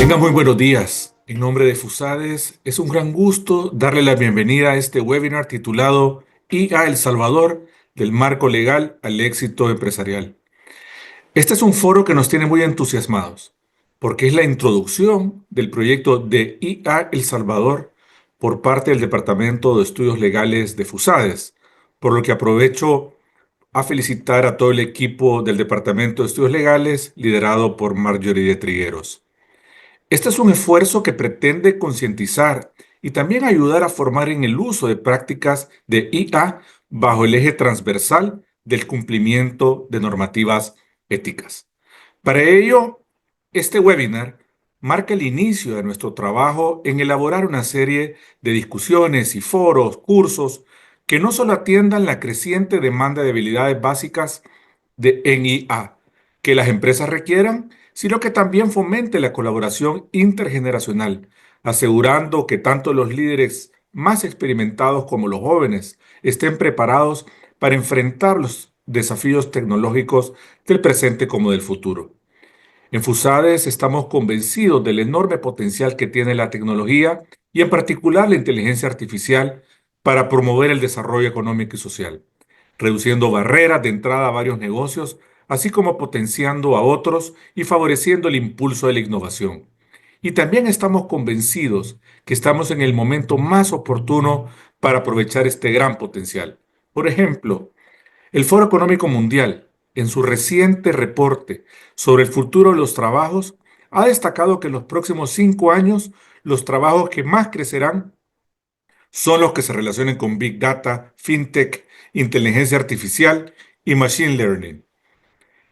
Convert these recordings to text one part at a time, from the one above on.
Tengan muy buenos días. En nombre de FUSADES, es un gran gusto darle la bienvenida a este webinar titulado IA El Salvador, del marco legal al éxito empresarial. Este es un foro que nos tiene muy entusiasmados, porque es la introducción del proyecto de IA El Salvador por parte del Departamento de Estudios Legales de FUSADES, por lo que aprovecho a felicitar a todo el equipo del Departamento de Estudios Legales liderado por Marjorie de Trigueros. Este es un esfuerzo que pretende concientizar y también ayudar a formar en el uso de prácticas de IA bajo el eje transversal del cumplimiento de normativas éticas. Para ello, este webinar marca el inicio de nuestro trabajo en elaborar una serie de discusiones y foros, cursos, que no solo atiendan la creciente demanda de habilidades básicas en IA que las empresas requieran, sino que también fomente la colaboración intergeneracional, asegurando que tanto los líderes más experimentados como los jóvenes estén preparados para enfrentar los desafíos tecnológicos del presente como del futuro. En FUSADES estamos convencidos del enorme potencial que tiene la tecnología y en particular la inteligencia artificial para promover el desarrollo económico y social, reduciendo barreras de entrada a varios negocios, así como potenciando a otros y favoreciendo el impulso de la innovación. Y también estamos convencidos que estamos en el momento más oportuno para aprovechar este gran potencial. Por ejemplo, el Foro Económico Mundial, en su reciente reporte sobre el futuro de los trabajos, ha destacado que en los próximos 5 años los trabajos que más crecerán son los que se relacionen con Big Data, FinTech, inteligencia artificial y Machine Learning.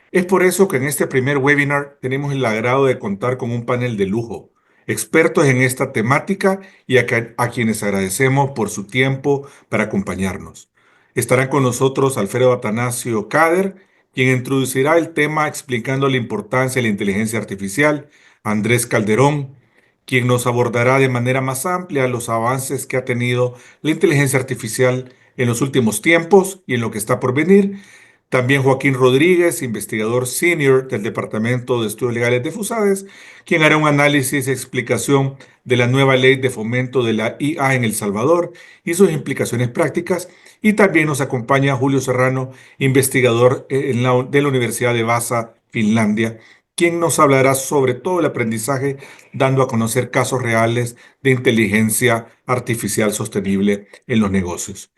Es por eso que en este primer webinar tenemos el agrado de contar con un panel de lujo, expertos en esta temática y a quienes agradecemos por su tiempo para acompañarnos. Estarán con nosotros Alfredo Atanasio Cader, quien introducirá el tema explicando la importancia de la inteligencia artificial, Andrés Calderón, quien nos abordará de manera más amplia los avances que ha tenido la inteligencia artificial en los últimos tiempos y en lo que está por venir. También Joaquín Rodríguez, investigador senior del Departamento de Estudios Legales de FUSADES, quien hará un análisis y explicación de la nueva ley de fomento de la IA en El Salvador y sus implicaciones prácticas. Y también nos acompaña Julio Serrano, investigador de la Universidad de Vaasa, Finlandia, quien nos hablará sobre todo el aprendizaje, dando a conocer casos reales de inteligencia artificial sostenible en los negocios.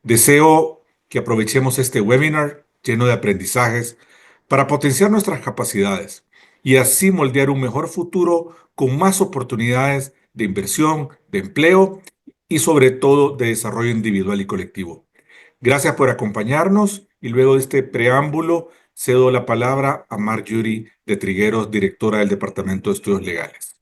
Deseo que aprovechemos este webinar lleno de aprendizajes para potenciar nuestras capacidades y así moldear un mejor futuro con más oportunidades de inversión, de empleo y sobre todo de desarrollo individual y colectivo. Gracias por acompañarnos y luego de este preámbulo cedo la palabra a Marjorie de Trigueros, directora del Departamento de Estudios Legales.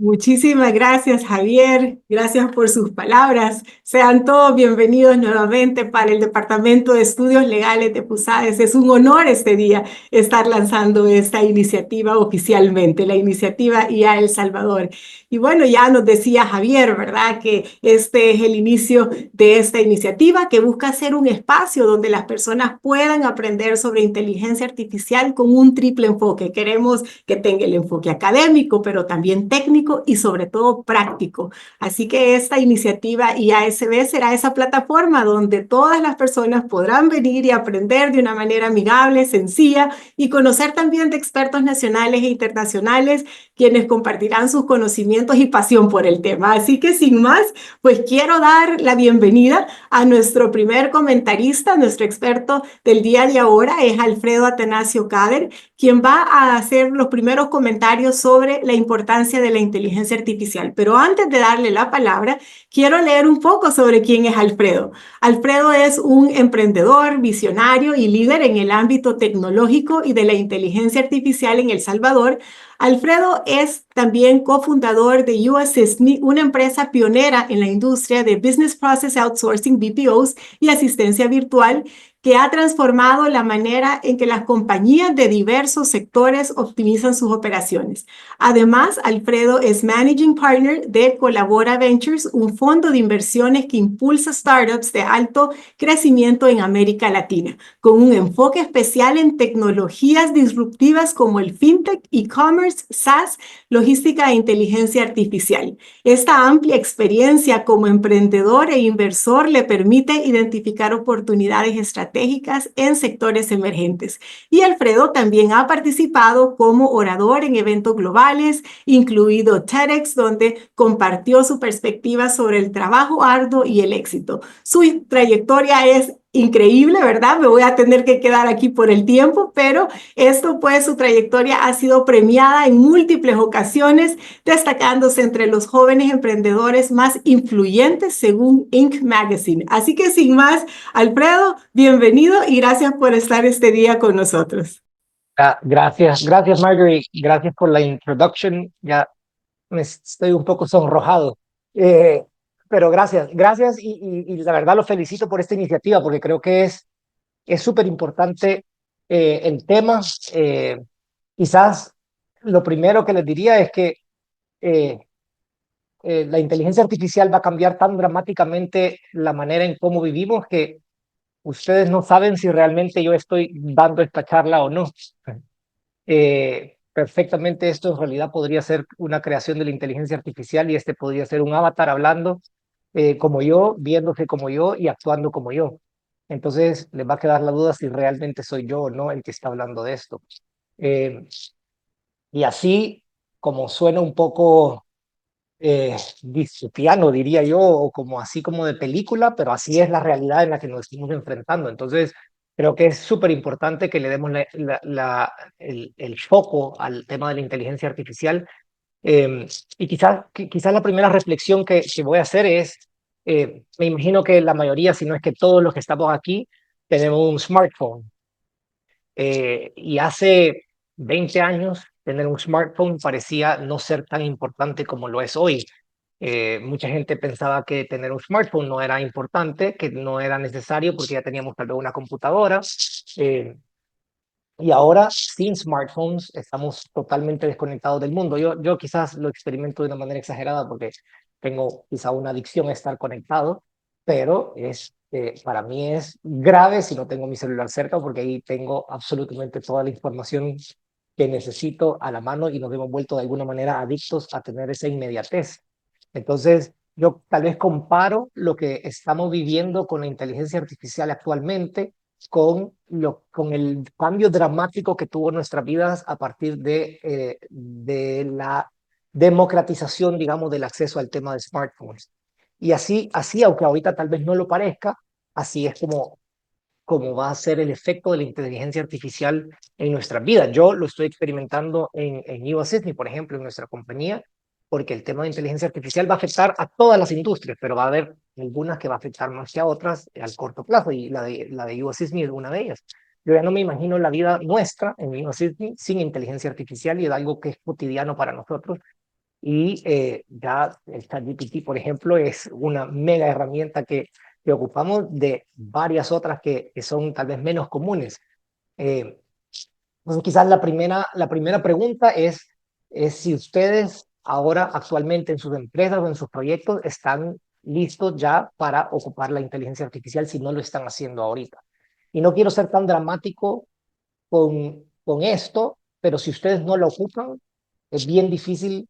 Muchísimas gracias, Javier. Gracias por sus palabras. Sean todos bienvenidos nuevamente para el Departamento de Estudios Legales de FUSADES. Es un honor este día estar lanzando esta iniciativa oficialmente, la iniciativa IA El Salvador. Y bueno, ya nos decía Javier, ¿verdad?, que este es el inicio de esta iniciativa que busca ser un espacio donde las personas puedan aprender sobre inteligencia artificial con un triple enfoque. Queremos que tenga el enfoque académico, pero también técnico y sobre todo práctico. Así que esta iniciativa IASB será esa plataforma donde todas las personas podrán venir y aprender de una manera amigable, sencilla y conocer también de expertos nacionales e internacionales quienes compartirán sus conocimientos y pasión por el tema. Así que sin más, pues quiero dar la bienvenida a nuestro primer comentarista, nuestro experto del día de ahora es Alfredo Atanasio Cader, quien va a hacer los primeros comentarios sobre la importancia de la inteligencia artificial. Pero antes de darle la palabra, quiero leer un poco sobre quién es Alfredo. Alfredo es un emprendedor, visionario y líder en el ámbito tecnológico y de la inteligencia artificial en El Salvador. Alfredo es también cofundador de YouAssistMe, una empresa pionera en la industria de Business Process Outsourcing, BPOs, y asistencia virtual, que ha transformado la manera en que las compañías de diversos sectores optimizan sus operaciones. Además, Alfredo es Managing Partner de Colabora Ventures, un fondo de inversiones que impulsa startups de alto crecimiento en América Latina, con un enfoque especial en tecnologías disruptivas como el fintech, e-commerce, SaaS, logística e inteligencia artificial. Esta amplia experiencia como emprendedor e inversor le permite identificar oportunidades estratégicas en sectores emergentes. Y Alfredo también ha participado como orador en eventos globales, incluido TEDx, donde compartió su perspectiva sobre el trabajo arduo y el éxito. Su trayectoria es increíble, ¿verdad? Me voy a tener que quedar aquí por el tiempo, pero esto pues su trayectoria ha sido premiada en múltiples ocasiones, destacándose entre los jóvenes emprendedores más influyentes según Inc. Magazine. Así que sin más, Alfredo, bienvenido y gracias por estar este día con nosotros. Gracias Marjorie, gracias por la introduction. Ya me estoy un poco sonrojado, eh, pero gracias y la verdad lo felicito por esta iniciativa porque creo que es súper importante el tema. Quizás lo primero que les diría es que eh, la inteligencia artificial va a cambiar tan dramáticamente la manera en cómo vivimos que ustedes no saben si realmente yo estoy dando esta charla o no. Perfectamente esto en realidad podría ser una creación de la inteligencia artificial y este podría ser un avatar hablando como yo, viéndose como yo y actuando como yo. Entonces les va a quedar la duda si realmente soy yo o no el que está hablando de esto. Eh, y así como suena un poco distopiano, diría yo, o como así como de película, pero así es la realidad en la que nos estamos enfrentando. Entonces, creo que es súper importante que le demos el foco al tema de la inteligencia artificial. Y quizás la primera reflexión que voy a hacer es, me imagino que la mayoría, si no es que todos los que estamos aquí, tenemos un smartphone. Y hace 20 años tener un smartphone parecía no ser tan importante como lo es hoy. Mucha gente pensaba que tener un smartphone no era importante, que no era necesario porque ya teníamos tal vez una computadora. Eh, y ahora, sin smartphones, estamos totalmente desconectados del mundo. Yo quizás lo experimento de una manera exagerada porque tengo quizá una adicción a estar conectado, pero para mí es grave si no tengo mi celular cerca porque ahí tengo absolutamente toda la información que necesito a la mano y nos hemos vuelto de alguna manera adictos a tener esa inmediatez. Entonces, yo tal vez comparo lo que estamos viviendo con la inteligencia artificial actualmente con el cambio dramático que tuvo nuestras vidas a partir de la democratización, digamos, del acceso al tema de smartphones. Y así, aunque ahorita tal vez no lo parezca, así es como va a ser el efecto de la inteligencia artificial en nuestras vidas. Yo lo estoy experimentando en US Sydney, por ejemplo, en nuestra compañía, porque el tema de inteligencia artificial va a afectar a todas las industrias, pero va a haber algunas que va a afectar más que a otras al corto plazo, y la de US Sydney es una de ellas. Yo ya no me imagino la vida nuestra en US Sydney sin inteligencia artificial y es algo que es cotidiano para nosotros. Y ya el ChatGPT, por ejemplo, es una mega herramienta que ocupamos de varias otras que son tal vez menos comunes. Eh, entonces, quizás la primera pregunta es si ustedes ahora actualmente en sus empresas o en sus proyectos están listos ya para ocupar la inteligencia artificial si no lo están haciendo ahorita. Y no quiero ser tan dramático con esto, pero si ustedes no lo ocupan, es bien difícil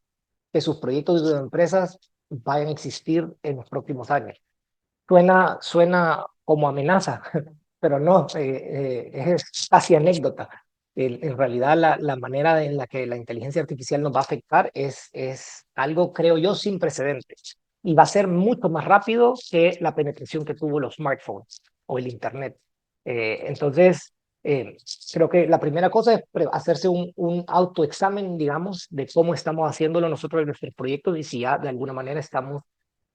que sus proyectos de sus empresas vayan a existir en los próximos años. Suena como amenaza, pero no, es casi anécdota. En realidad, la manera en la que la inteligencia artificial nos va a afectar es algo, creo yo, sin precedentes. Y va a ser mucho más rápido que la penetración que tuvo los smartphones o el Internet. Entonces, eh, creo que la primera cosa es hacerse un autoexamen, digamos, de cómo estamos haciéndolo nosotros en nuestros proyectos y si ya de alguna manera estamos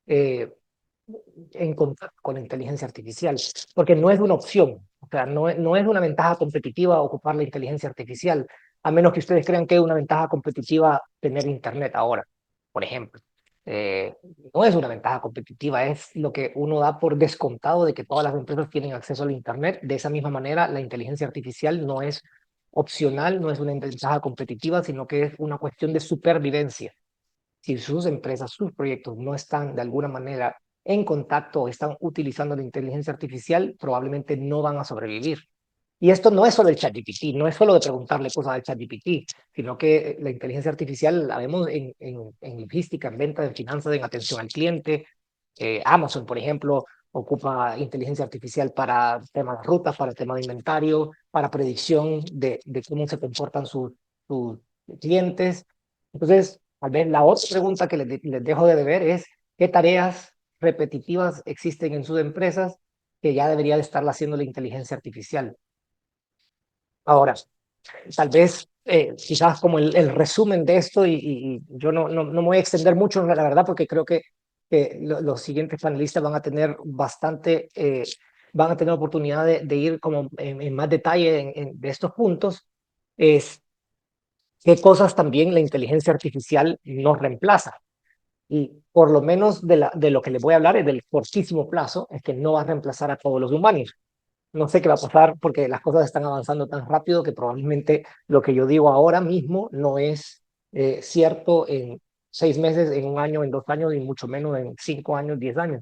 eh, en contacto con la inteligencia artificial, porque no es una opción, o sea, no es una ventaja competitiva ocupar la inteligencia artificial, a menos que ustedes crean que es una ventaja competitiva tener internet ahora, por ejemplo. eh, no es una ventaja competitiva, es lo que uno da por descontado de que todas las empresas tienen acceso al Internet. De esa misma manera, la inteligencia artificial no es opcional, no es una ventaja competitiva, sino que es una cuestión de supervivencia. Si sus empresas, sus proyectos no están de alguna manera en contacto o están utilizando la inteligencia artificial, probablemente no van a sobrevivir. Y esto no es solo el ChatGPT, no es solo de preguntarle cosas al ChatGPT, sino que la inteligencia artificial la vemos en logística, en venta, en finanzas, en atención al cliente. Amazon, por ejemplo, ocupa inteligencia artificial para temas de rutas, para temas de inventario, para predicción de cómo se comportan sus clientes. Entonces, tal vez la otra pregunta que les dejo de deber es, ¿qué tareas repetitivas existen en sus empresas que ya debería de estarla haciendo la inteligencia artificial? Ahora, tal vez, quizás como el resumen de esto, y yo no me voy a extender mucho, la verdad, porque creo que los siguientes panelistas van a tener bastante, van a tener oportunidad de ir como en más detalle de estos puntos, es qué cosas también la inteligencia artificial nos reemplaza. Y por lo menos de lo que les voy a hablar es del cortísimo plazo, es que no va a reemplazar a todos los humanos. No sé qué va a pasar porque las cosas están avanzando tan rápido que probablemente lo que yo digo ahora mismo no es cierto en 6 meses, en un año, en 2 años y mucho menos en 5 años, 10 años.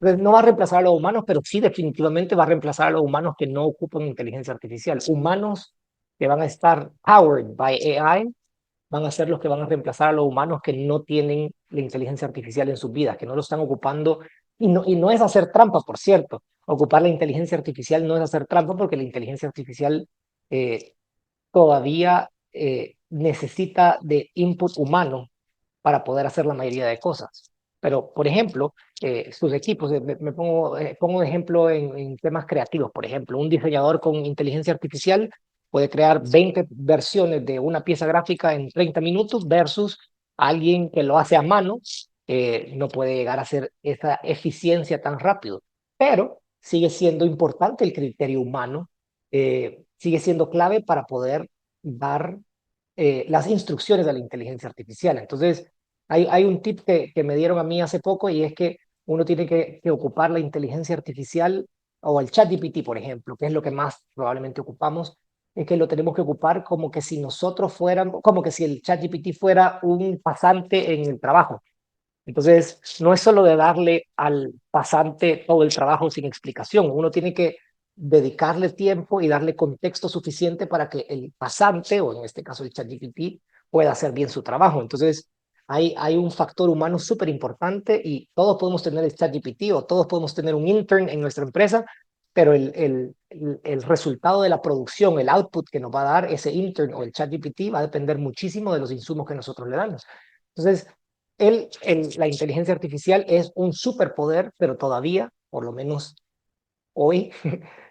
Entonces no va a reemplazar a los humanos, pero sí definitivamente va a reemplazar a los humanos que no ocupan inteligencia artificial. Humanos que van a estar powered by AI van a ser los que van a reemplazar a los humanos que no tienen la inteligencia artificial en sus vidas, que no lo están ocupando. Y no es hacer trampa, por cierto. Ocupar la inteligencia artificial no es hacer trampa porque la inteligencia artificial eh, todavía necesita de input humano para poder hacer la mayoría de cosas. Pero, por ejemplo, sus equipos, pongo de ejemplo en temas creativos, por ejemplo, un diseñador con inteligencia artificial puede crear 20 versiones de una pieza gráfica en 30 minutos versus alguien que lo hace a mano, no puede llegar a hacer esa eficiencia tan rápido. Pero sigue siendo importante el criterio humano, sigue siendo clave para poder dar las instrucciones de la inteligencia artificial. Entonces, hay un tip que me dieron a mí hace poco y es que uno tiene que ocupar la inteligencia artificial o el ChatGPT, por ejemplo, que es lo que más probablemente ocupamos, es que lo tenemos que ocupar como que si nosotros fuéramos, como que si el ChatGPT fuera un pasante en el trabajo. Entonces, no es solo de darle al pasante todo el trabajo sin explicación, uno tiene que dedicarle tiempo y darle contexto suficiente para que el pasante, o en este caso el ChatGPT, pueda hacer bien su trabajo. Entonces, hay un factor humano súper importante y todos podemos tener el ChatGPT o todos podemos tener un intern en nuestra empresa, pero el resultado de la producción, el output que nos va a dar ese intern o el ChatGPT va a depender muchísimo de los insumos que nosotros le damos. Entonces, la inteligencia artificial es un superpoder, pero todavía, por lo menos hoy,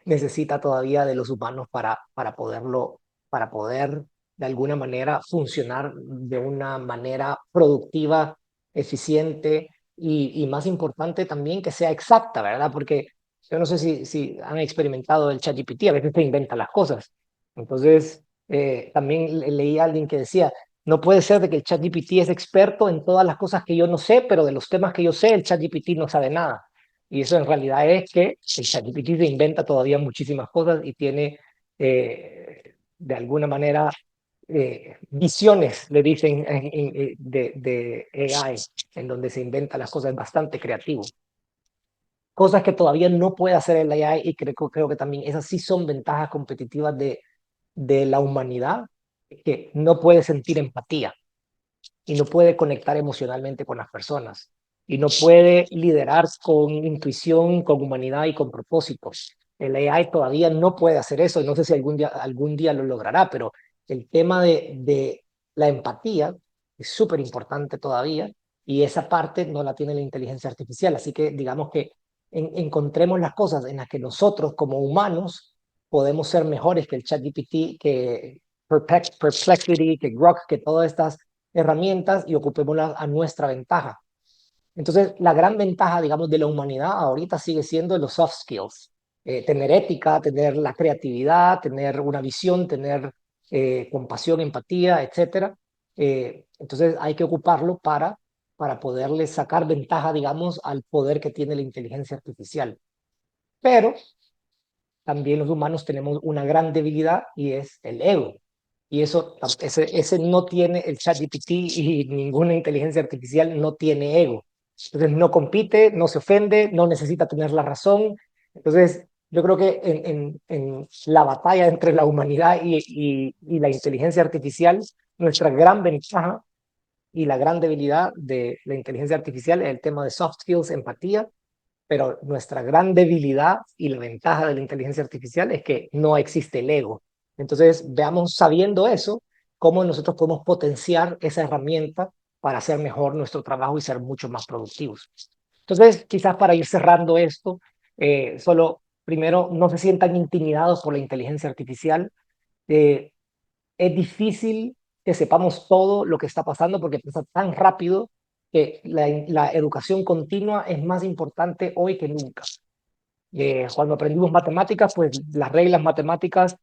necesita todavía de los humanos para poder de alguna manera funcionar de una manera productiva, eficiente y más importante también que sea exacta, ¿verdad? Porque yo no sé si han experimentado el ChatGPT, a veces te inventa las cosas. Entonces, también leí a alguien que decía, no puede ser de que el ChatGPT es experto en todas las cosas que yo no sé, pero de los temas que yo sé, el ChatGPT no sabe nada. Y eso en realidad es que el ChatGPT se inventa todavía muchísimas cosas y tiene, de alguna manera, visiones, le dicen, de AI, en donde se inventa las cosas bastante creativo. Cosas que todavía no puede hacer el AI y creo que también esas sí son ventajas competitivas de la humanidad, que no puede sentir empatía y no puede conectar emocionalmente con las personas y no puede liderar con intuición, con humanidad y con propósitos. El AI todavía no puede hacer eso y no sé si algún día lo logrará, pero el tema de la empatía es súper importante todavía y esa parte no la tiene la inteligencia artificial. Así que digamos que encontremos las cosas en las que nosotros como humanos podemos ser mejores que el ChatGPT, que Perplexity, que Grok, que todas estas herramientas y ocupémoslas a nuestra ventaja. Entonces, la gran ventaja, digamos, de la humanidad ahorita sigue siendo los soft skills. Tener ética, tener la creatividad, tener una visión, tener compasión, empatía, etcétera. Entonces, hay que ocuparlo para para poderle sacar ventaja, digamos, al poder que tiene la inteligencia artificial. Pero también los humanos tenemos una gran debilidad y es el ego. Y ese no tiene el ChatGPT y ninguna inteligencia artificial no tiene ego. Entonces no compite, no se ofende, no necesita tener la razón. Entonces yo creo que en la batalla entre la humanidad y la inteligencia artificial, nuestra gran ventaja y la gran debilidad de la inteligencia artificial es el tema de soft skills, empatía, pero nuestra gran debilidad y la ventaja de la inteligencia artificial es que no existe el ego. Entonces, veamos, sabiendo eso, cómo nosotros podemos potenciar esa herramienta para hacer mejor nuestro trabajo y ser mucho más productivos. Entonces, quizás para ir cerrando esto, solo primero, no se sientan intimidados por la inteligencia artificial. Eh, es difícil que sepamos todo lo que está pasando porque pasa tan rápido que la educación continua es más importante hoy que nunca. Cuando aprendimos matemáticas, pues las reglas matemáticas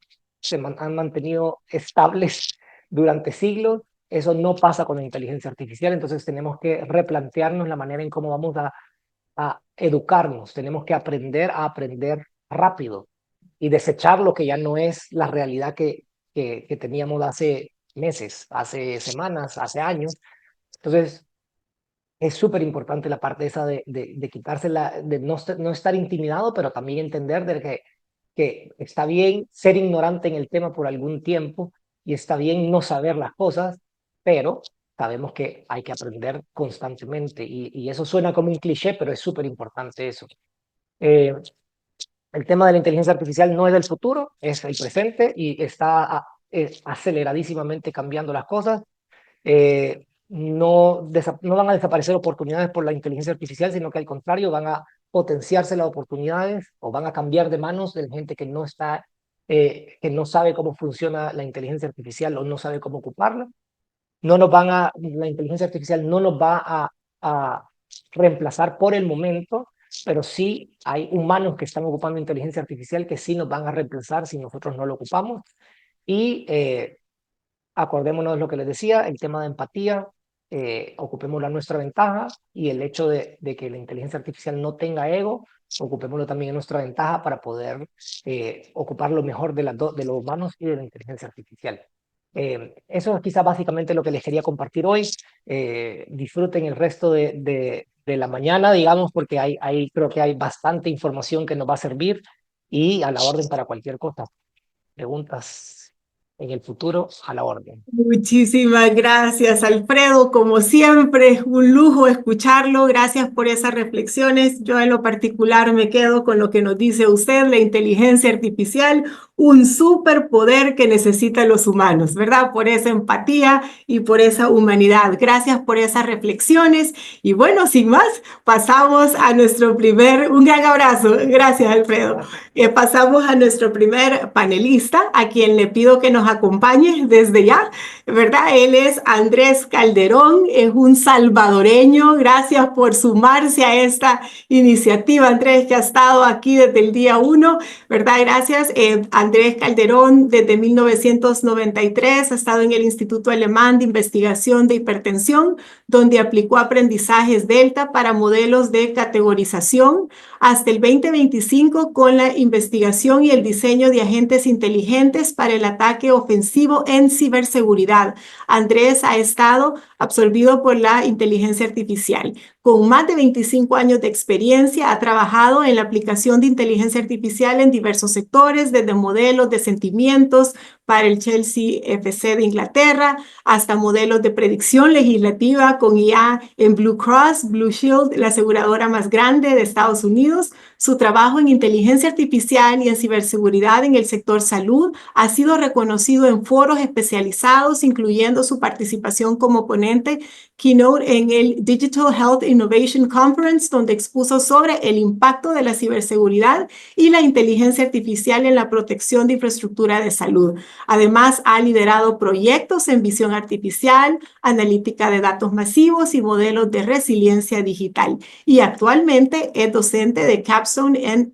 han mantenido estables durante siglos. Eso no pasa con la inteligencia artificial, entonces tenemos que replantearnos la manera en cómo vamos a educarnos. Tenemos que aprender a aprender rápido y desechar lo que ya no es la realidad que teníamos hace meses, hace semanas, hace años. Entonces, es súper importante la parte esa de quitársela, de no estar intimidado, pero también entender que está bien ser ignorante en el tema por algún tiempo y está bien no saber las cosas, pero sabemos que hay que aprender constantemente y eso suena como un cliché, pero es súper importante eso. Eh, el tema de la inteligencia artificial no es del futuro, es el presente y está aceleradísimamente cambiando las cosas. No van a desaparecer oportunidades por la inteligencia artificial, sino que al contrario van a potenciarse las oportunidades o van a cambiar de manos de gente que no sabe cómo funciona la inteligencia artificial o no sabe cómo ocuparla. La inteligencia artificial no nos va a reemplazar por el momento, pero sí hay humanos que están ocupando inteligencia artificial que sí nos van a reemplazar si nosotros no lo ocupamos. Y acordémonos de lo que les decía, el tema de empatía, ocupémoslo a nuestra ventaja y el hecho de que la inteligencia artificial no tenga ego, ocupémoslo también a nuestra ventaja para poder ocupar lo mejor de los humanos y de la inteligencia artificial. Eso es quizá básicamente lo que les quería compartir hoy. Disfruten el resto de la mañana, digamos, porque creo que hay bastante información que nos va a servir y a la orden para cualquier cosa. Preguntas en el futuro, a la orden. Muchísimas gracias, Alfredo. Como siempre, es un lujo escucharlo. Gracias por esas reflexiones. Yo en lo particular me quedo con lo que nos dice usted, la inteligencia artificial, un superpoder que necesitan los humanos, ¿verdad? Por esa empatía y por esa humanidad. Gracias por esas reflexiones. Y bueno, sin más, pasamos a un gran abrazo. Gracias, Alfredo. Pasamos a nuestro primer panelista, a quien le pido que nos acompañe desde ya, ¿verdad? Él es Andrés Calderón, es un salvadoreño. Gracias por sumarse a esta iniciativa, Andrés, que ha estado aquí desde el día 1, ¿verdad? Gracias. Andrés Calderón, desde 1993, ha estado en el Instituto Alemán de Investigación de Hipertensión, donde aplicó aprendizajes Delta para modelos de categorización, hasta el 2025 con la investigación y el diseño de agentes inteligentes para el ataque ofensivo en ciberseguridad. Andrés ha estado absorbido por la inteligencia artificial. Con más de 25 años de experiencia, ha trabajado en la aplicación de inteligencia artificial en diversos sectores, desde modelos de sentimientos para el Chelsea FC de Inglaterra, hasta modelos de predicción legislativa con IA en Blue Cross Blue Shield, la aseguradora más grande de Estados Unidos. Su trabajo en inteligencia artificial y en ciberseguridad en el sector salud ha sido reconocido en foros especializados, incluyendo su participación como ponente keynote en el Digital Health Innovation Conference, donde expuso sobre el impacto de la ciberseguridad y la inteligencia artificial en la protección de infraestructura de salud. Además, ha liderado proyectos en visión artificial, analítica de datos masivos y modelos de resiliencia digital. Y actualmente es docente de Capstone capstone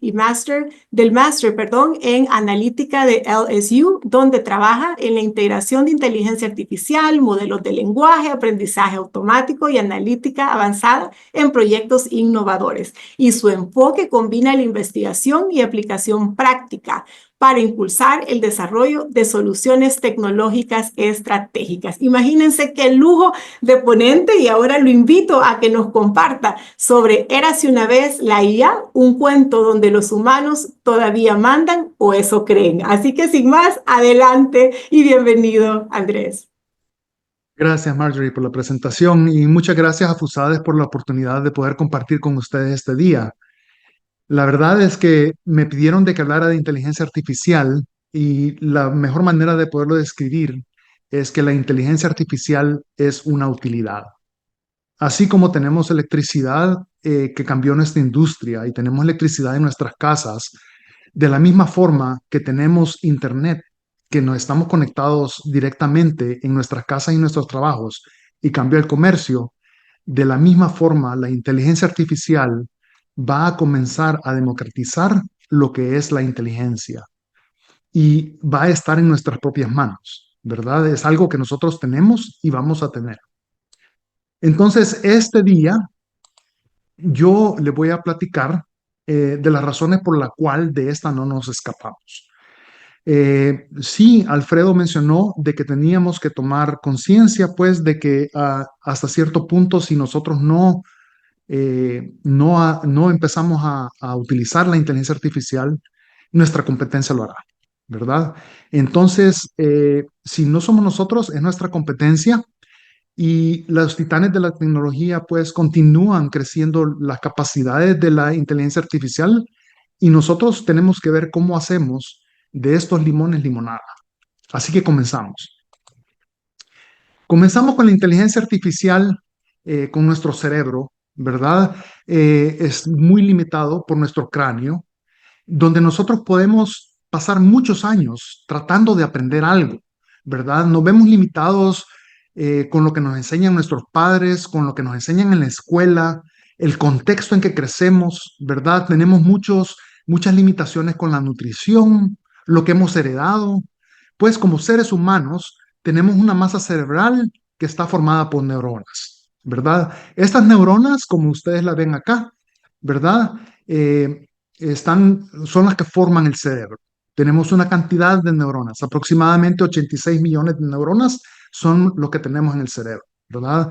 del máster, en analítica de LSU, donde trabaja en la integración de inteligencia artificial, modelos de lenguaje, aprendizaje automático y analítica avanzada en proyectos innovadores. Y su enfoque combina la investigación y aplicación práctica para impulsar el desarrollo de soluciones tecnológicas estratégicas. Imagínense qué lujo de ponente, y ahora lo invito a que nos comparta sobre Érase una vez la IA, un cuento donde los humanos todavía mandan, o eso creen. Así que sin más, adelante y bienvenido, Andrés. Gracias, Marjorie, por la presentación y muchas gracias a FUSADES por la oportunidad de poder compartir con ustedes este día. La verdad es que me pidieron de que hablara de inteligencia artificial y la mejor manera de poderlo describir es que la inteligencia artificial es una utilidad. Así como tenemos electricidad que cambió nuestra industria y tenemos electricidad en nuestras casas, de la misma forma que tenemos internet, que nos estamos conectados directamente en nuestras casas y nuestros trabajos y cambió el comercio, de la misma forma la inteligencia artificial va a comenzar a democratizar lo que es la inteligencia y va a estar en nuestras propias manos, ¿verdad? Es algo que nosotros tenemos y vamos a tener. Entonces, este día yo le voy a platicar de las razones por la cual de esta no nos escapamos. Sí, Alfredo mencionó de que teníamos que tomar conciencia, pues, de que hasta cierto punto, si nosotros no empezamos a utilizar la inteligencia artificial, nuestra competencia lo hará, ¿verdad? Entonces, si no somos nosotros, es nuestra competencia y los titanes de la tecnología pues continúan creciendo las capacidades de la inteligencia artificial y nosotros tenemos que ver cómo hacemos de estos limones limonada. Así que comenzamos. Comenzamos con la inteligencia artificial, con nuestro cerebro, ¿verdad? Es muy limitado por nuestro cráneo, donde nosotros podemos pasar muchos años tratando de aprender algo, ¿verdad? Nos vemos limitados con lo que nos enseñan nuestros padres, con lo que nos enseñan en la escuela, el contexto en que crecemos, ¿verdad? Tenemos muchas limitaciones con la nutrición, lo que hemos heredado, pues como seres humanos tenemos una masa cerebral que está formada por neuronas, ¿verdad? Estas neuronas, como ustedes la ven acá, ¿verdad? Son las que forman el cerebro. Tenemos una cantidad de neuronas, aproximadamente 86 millones de neuronas son lo que tenemos en el cerebro, ¿verdad?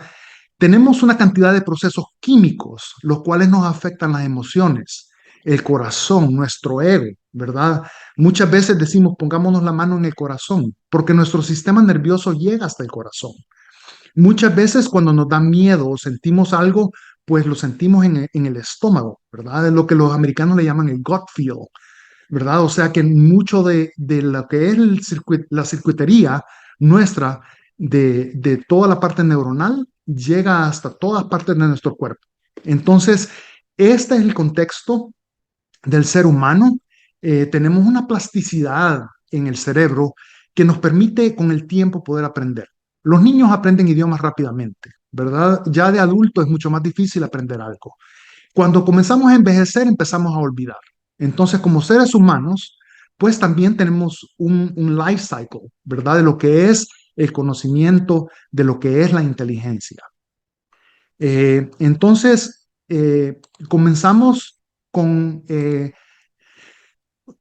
Tenemos una cantidad de procesos químicos, los cuales nos afectan las emociones, el corazón, nuestro ego, ¿verdad? Muchas veces decimos, pongámonos la mano en el corazón, porque nuestro sistema nervioso llega hasta el corazón. Muchas veces cuando nos da miedo o sentimos algo, pues lo sentimos en el estómago, ¿verdad? Es lo que los americanos le llaman el gut feel, ¿verdad? O sea que mucho de lo que es la circuitería nuestra de toda la parte neuronal llega hasta todas partes de nuestro cuerpo. Entonces, este es el contexto del ser humano. Tenemos una plasticidad en el cerebro que nos permite con el tiempo poder aprender. Los niños aprenden idiomas rápidamente, ¿verdad? Ya de adulto es mucho más difícil aprender algo. Cuando comenzamos a envejecer, empezamos a olvidar. Entonces, como seres humanos, pues también tenemos un life cycle, ¿verdad? De lo que es el conocimiento, de lo que es la inteligencia. Entonces, comenzamos con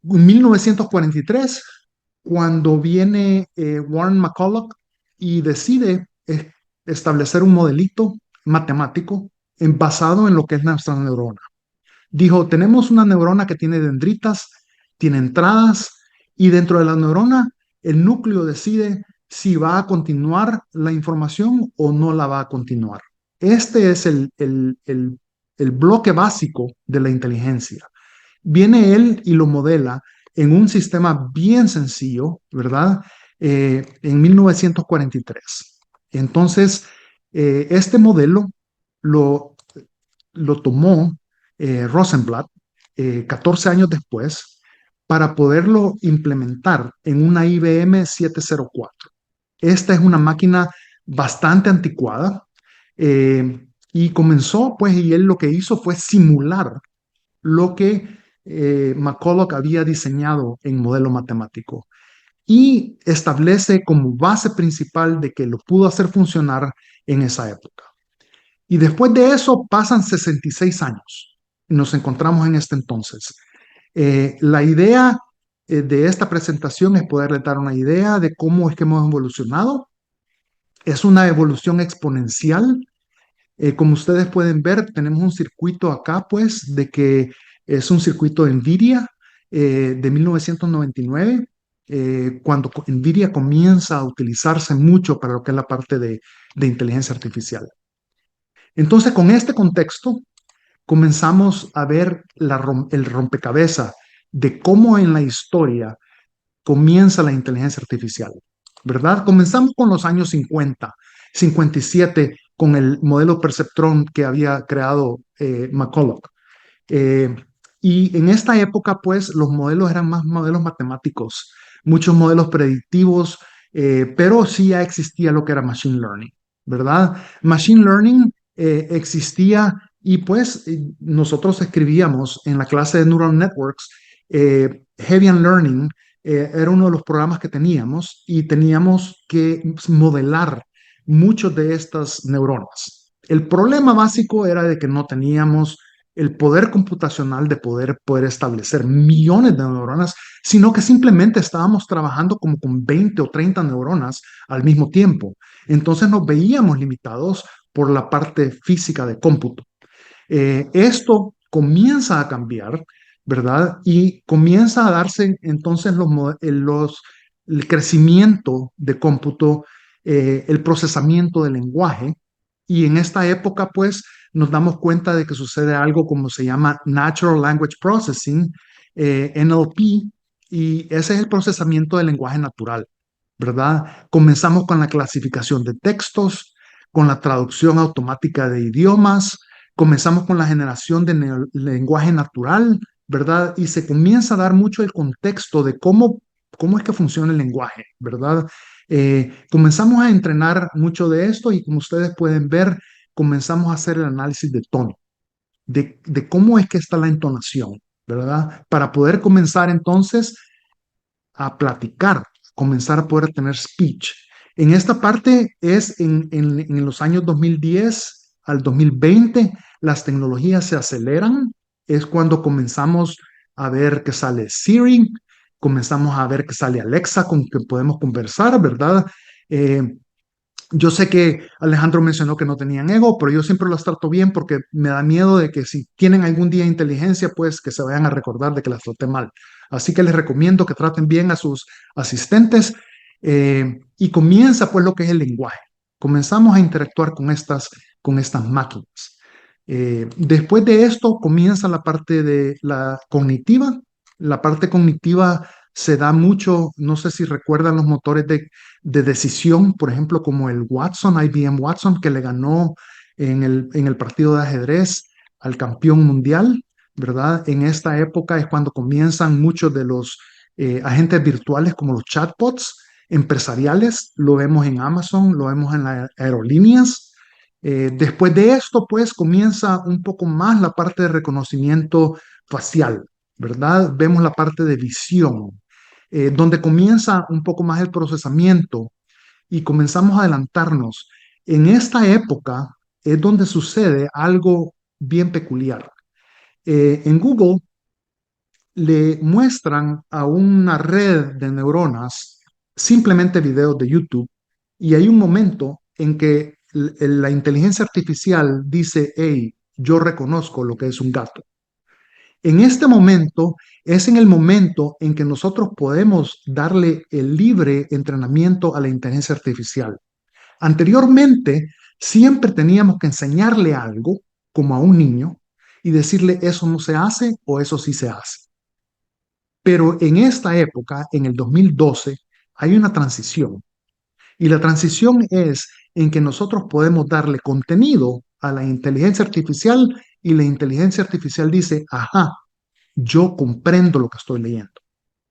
1943, cuando viene Warren McCulloch y decide establecer un modelito matemático basado en lo que es nuestra neurona. Dijo, tenemos una neurona que tiene dendritas, tiene entradas, y dentro de la neurona el núcleo decide si va a continuar la información o no la va a continuar. Este es el bloque básico de la inteligencia. Viene él y lo modela en un sistema bien sencillo, ¿verdad? En 1943. Entonces, este modelo lo tomó Rosenblatt 14 años después para poderlo implementar en una IBM 704. Esta es una máquina bastante anticuada y comenzó, pues, y él lo que hizo fue simular lo que McCulloch había diseñado en modelo matemático y establece como base principal de que lo pudo hacer funcionar en esa época. Y después de eso pasan 66 años y nos encontramos en este entonces. La idea de esta presentación es poderle dar una idea de cómo es que hemos evolucionado. Es una evolución exponencial. Como ustedes pueden ver, tenemos un circuito acá, pues, de que es un circuito de NVIDIA de 1999, cuando NVIDIA comienza a utilizarse mucho para lo que es la parte de inteligencia artificial. Entonces, con este contexto, comenzamos a ver el rompecabezas de cómo en la historia comienza la inteligencia artificial, ¿verdad? Comenzamos con los años 50, 57, con el modelo perceptrón que había creado McCulloch. Eh, y en esta época, pues, los modelos eran más modelos matemáticos, muchos modelos predictivos, pero sí ya existía lo que era Machine Learning, ¿verdad? Machine Learning existía y pues nosotros escribíamos en la clase de Neural Networks, Heavy Learning era uno de los programas que teníamos y teníamos que modelar muchas de estas neuronas. El problema básico era de que no teníamos el poder computacional de poder establecer millones de neuronas, sino que simplemente estábamos trabajando como con 20 o 30 neuronas al mismo tiempo. Entonces nos veíamos limitados por la parte física de cómputo. Esto comienza a cambiar, ¿verdad? Y comienza a darse entonces el crecimiento de cómputo, el procesamiento del lenguaje. Y en esta época, pues, nos damos cuenta de que sucede algo como se llama Natural Language Processing, NLP, y ese es el procesamiento del lenguaje natural, ¿verdad? Comenzamos con la clasificación de textos, con la traducción automática de idiomas, comenzamos con la generación de lenguaje natural, ¿verdad? Y se comienza a dar mucho el contexto de cómo es que funciona el lenguaje, ¿verdad? Comenzamos a entrenar mucho de esto y como ustedes pueden ver, comenzamos a hacer el análisis de tono, de cómo es que está la entonación, ¿verdad? Para poder comenzar entonces a platicar, comenzar a poder tener speech. En esta parte es en los años 2010 al 2020, las tecnologías se aceleran, es cuando comenzamos a ver que sale Siri, comenzamos a ver que sale Alexa con que podemos conversar, ¿verdad? Eh, yo sé que Alejandro mencionó que no tenían ego, pero yo siempre los trato bien porque me da miedo de que si tienen algún día inteligencia, pues que se vayan a recordar de que las traté mal. Así que les recomiendo que traten bien a sus asistentes y comienza pues lo que es el lenguaje. Comenzamos a interactuar con estas máquinas. Después de esto comienza la parte de la cognitiva. La parte cognitiva se da mucho, no sé si recuerdan los motores de decisión, por ejemplo, como el Watson, IBM Watson, que le ganó en el partido de ajedrez al campeón mundial, ¿verdad? En esta época es cuando comienzan muchos de los agentes virtuales como los chatbots empresariales, lo vemos en Amazon, lo vemos en las aerolíneas. Después de esto, pues comienza un poco más la parte de reconocimiento facial, ¿verdad? Vemos la parte de visión, donde comienza un poco más el procesamiento y comenzamos a adelantarnos. En esta época es donde sucede algo bien peculiar. En Google le muestran a una red de neuronas simplemente videos de YouTube y hay un momento en que la inteligencia artificial dice, hey, yo reconozco lo que es un gato. En este momento es en el momento en que nosotros podemos darle el libre entrenamiento a la inteligencia artificial. Anteriormente, siempre teníamos que enseñarle algo, como a un niño, y decirle eso no se hace o eso sí se hace. Pero en esta época, en el 2012, hay una transición. Y la transición es en que nosotros podemos darle contenido a la inteligencia artificial y la inteligencia artificial dice, ajá, yo comprendo lo que estoy leyendo,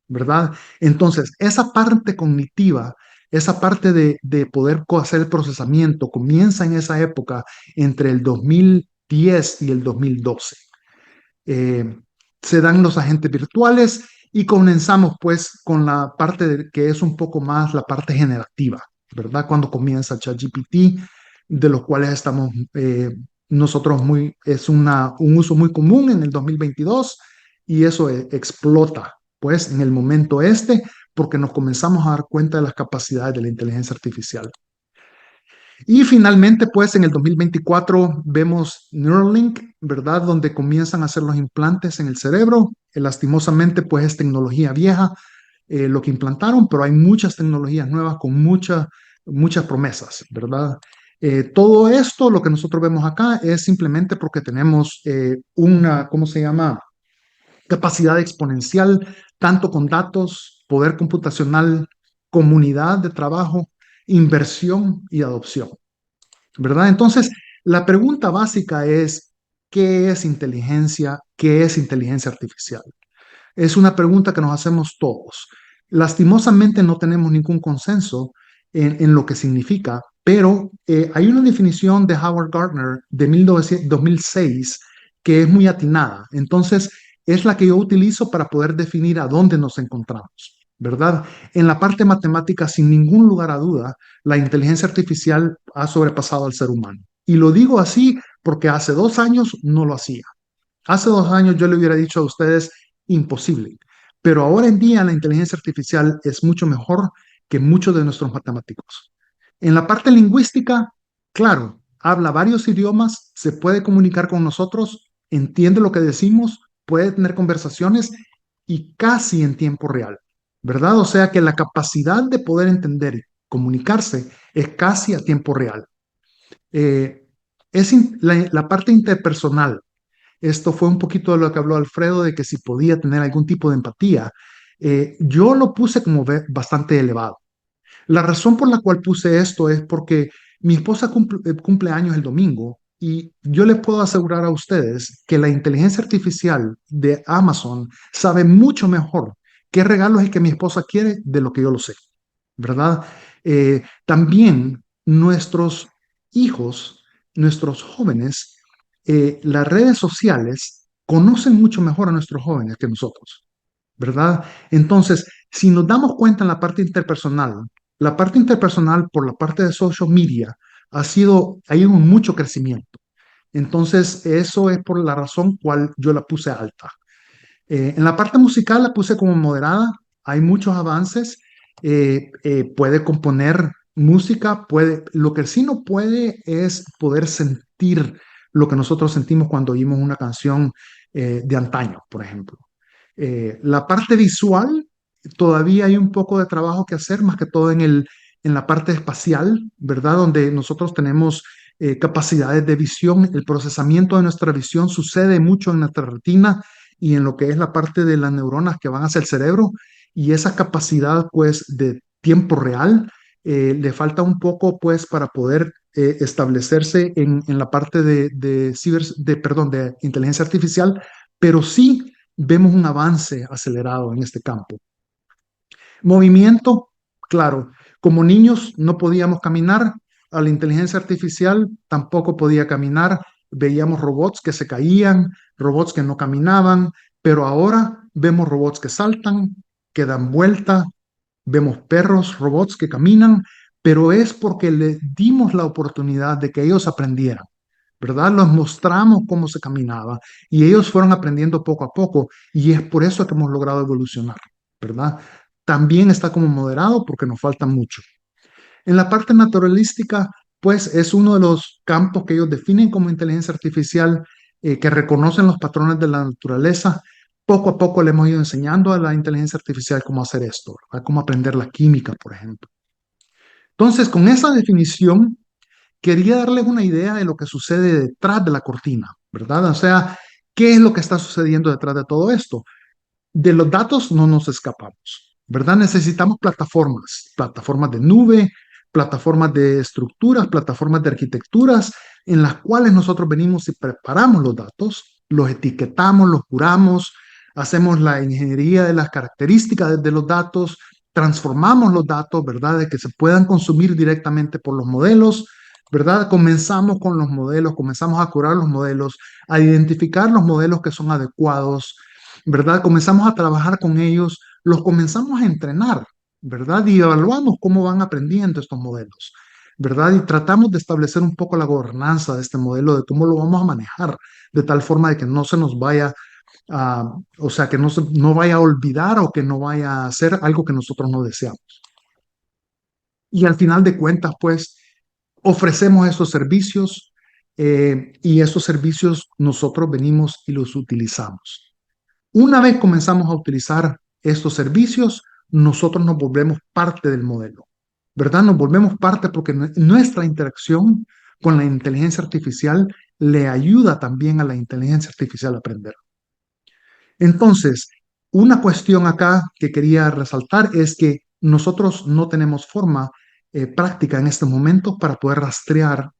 ¿verdad? Entonces, esa parte cognitiva, esa parte de poder hacer el procesamiento comienza en esa época entre el 2010 y el 2012. Se dan los agentes virtuales y comenzamos pues con la parte que es un poco más la parte generativa, ¿verdad? Cuando comienza ChatGPT, de los cuales estamos nosotros es un uso muy común en el 2022 y eso explota pues en el momento porque nos comenzamos a dar cuenta de las capacidades de la inteligencia artificial. Y finalmente, pues en el 2024 vemos Neuralink, ¿verdad? Donde comienzan a hacer los implantes en el cerebro. Lastimosamente, pues es tecnología vieja lo que implantaron, pero hay muchas tecnologías nuevas con muchas promesas, ¿verdad? Todo esto, lo que nosotros vemos acá, es simplemente porque tenemos ¿cómo se llama? Capacidad exponencial, tanto con datos, poder computacional, comunidad de trabajo, inversión y adopción, ¿verdad? Entonces, la pregunta básica es, ¿qué es inteligencia? ¿Qué es inteligencia artificial? Es una pregunta que nos hacemos todos. Lastimosamente no tenemos ningún consenso en lo que significa, pero hay una definición de Howard Gardner de 2006 que es muy atinada. Entonces, es la que yo utilizo para poder definir a dónde nos encontramos, ¿verdad? En la parte matemática, sin ningún lugar a duda, la inteligencia artificial ha sobrepasado al ser humano. Y lo digo así porque hace 2 años no lo hacía. Hace 2 años yo le hubiera dicho a ustedes imposible, pero ahora en día la inteligencia artificial es mucho mejor que muchos de nuestros matemáticos. En la parte lingüística, claro, habla varios idiomas, se puede comunicar con nosotros, entiende lo que decimos, puede tener conversaciones y casi en tiempo real, ¿verdad? O sea que la capacidad de poder entender y comunicarse es casi a tiempo real. Eh, la parte interpersonal, esto fue un poquito de lo que habló Alfredo, de que si podía tener algún tipo de empatía. Yo lo puse como bastante elevado. La razón por la cual puse esto es porque mi esposa cumple años el domingo y yo les puedo asegurar a ustedes que la inteligencia artificial de Amazon sabe mucho mejor qué regalos es que mi esposa quiere de lo que yo lo sé, ¿verdad? También nuestros hijos, nuestros jóvenes, las redes sociales conocen mucho mejor a nuestros jóvenes que nosotros, ¿verdad? Entonces, si nos damos cuenta en la parte interpersonal por la parte de social media hay un mucho crecimiento. Entonces, eso es por la razón cual yo la puse alta. En la parte musical la puse como moderada, hay muchos avances, puede componer música, lo que sí no puede es poder sentir lo que nosotros sentimos cuando oímos una canción de antaño, por ejemplo. La parte visual, todavía hay un poco de trabajo que hacer, más que todo en la parte espacial, ¿verdad? Donde nosotros tenemos capacidades de visión, el procesamiento de nuestra visión sucede mucho en nuestra retina y en lo que es la parte de las neuronas que van hacia el cerebro y esa capacidad pues de tiempo real le falta un poco pues para poder establecerse en la parte de inteligencia artificial, pero sí vemos un avance acelerado en este campo. Movimiento, claro, como niños no podíamos caminar, a la inteligencia artificial tampoco podía caminar, veíamos robots que se caían, robots que no caminaban, pero ahora vemos robots que saltan, que dan vuelta, vemos perros, robots que caminan, pero es porque les dimos la oportunidad de que ellos aprendieran, ¿verdad? Los mostramos cómo se caminaba y ellos fueron aprendiendo poco a poco y es por eso que hemos logrado evolucionar, ¿verdad? También está como moderado porque nos falta mucho. En la parte naturalística, pues es uno de los campos que ellos definen como inteligencia artificial, que reconocen los patrones de la naturaleza. Poco a poco le hemos ido enseñando a la inteligencia artificial cómo hacer esto, ¿verdad? Cómo aprender la química, por ejemplo. Entonces, con esa definición, quería darles una idea de lo que sucede detrás de la cortina, ¿verdad? O sea, ¿qué es lo que está sucediendo detrás de todo esto? De los datos no nos escapamos, ¿verdad? Necesitamos plataformas de nube, plataformas de estructuras, plataformas de arquitecturas, en las cuales nosotros venimos y preparamos los datos, los etiquetamos, los curamos, hacemos la ingeniería de las características de los datos, transformamos los datos, ¿verdad? De que se puedan consumir directamente por los modelos, ¿verdad? Comenzamos con los modelos, comenzamos a curar los modelos, a identificar los modelos que son adecuados, ¿verdad? Comenzamos a trabajar con ellos, los comenzamos a entrenar, ¿verdad? Y evaluamos cómo van aprendiendo estos modelos, ¿verdad? Y tratamos de establecer un poco la gobernanza de este modelo, de cómo lo vamos a manejar, de tal forma de que no se nos vaya a, o sea, que no vaya a olvidar o que no vaya a hacer algo que nosotros no deseamos. Y al final de cuentas, pues, ofrecemos estos servicios y estos servicios nosotros venimos y los utilizamos. Una vez comenzamos a utilizar estos servicios, nosotros nos volvemos parte del modelo, ¿verdad? Nos volvemos parte porque nuestra interacción con la inteligencia artificial le ayuda también a la inteligencia artificial a aprender. Entonces, una cuestión acá que quería resaltar es que nosotros no tenemos forma práctica en este momento para poder rastrear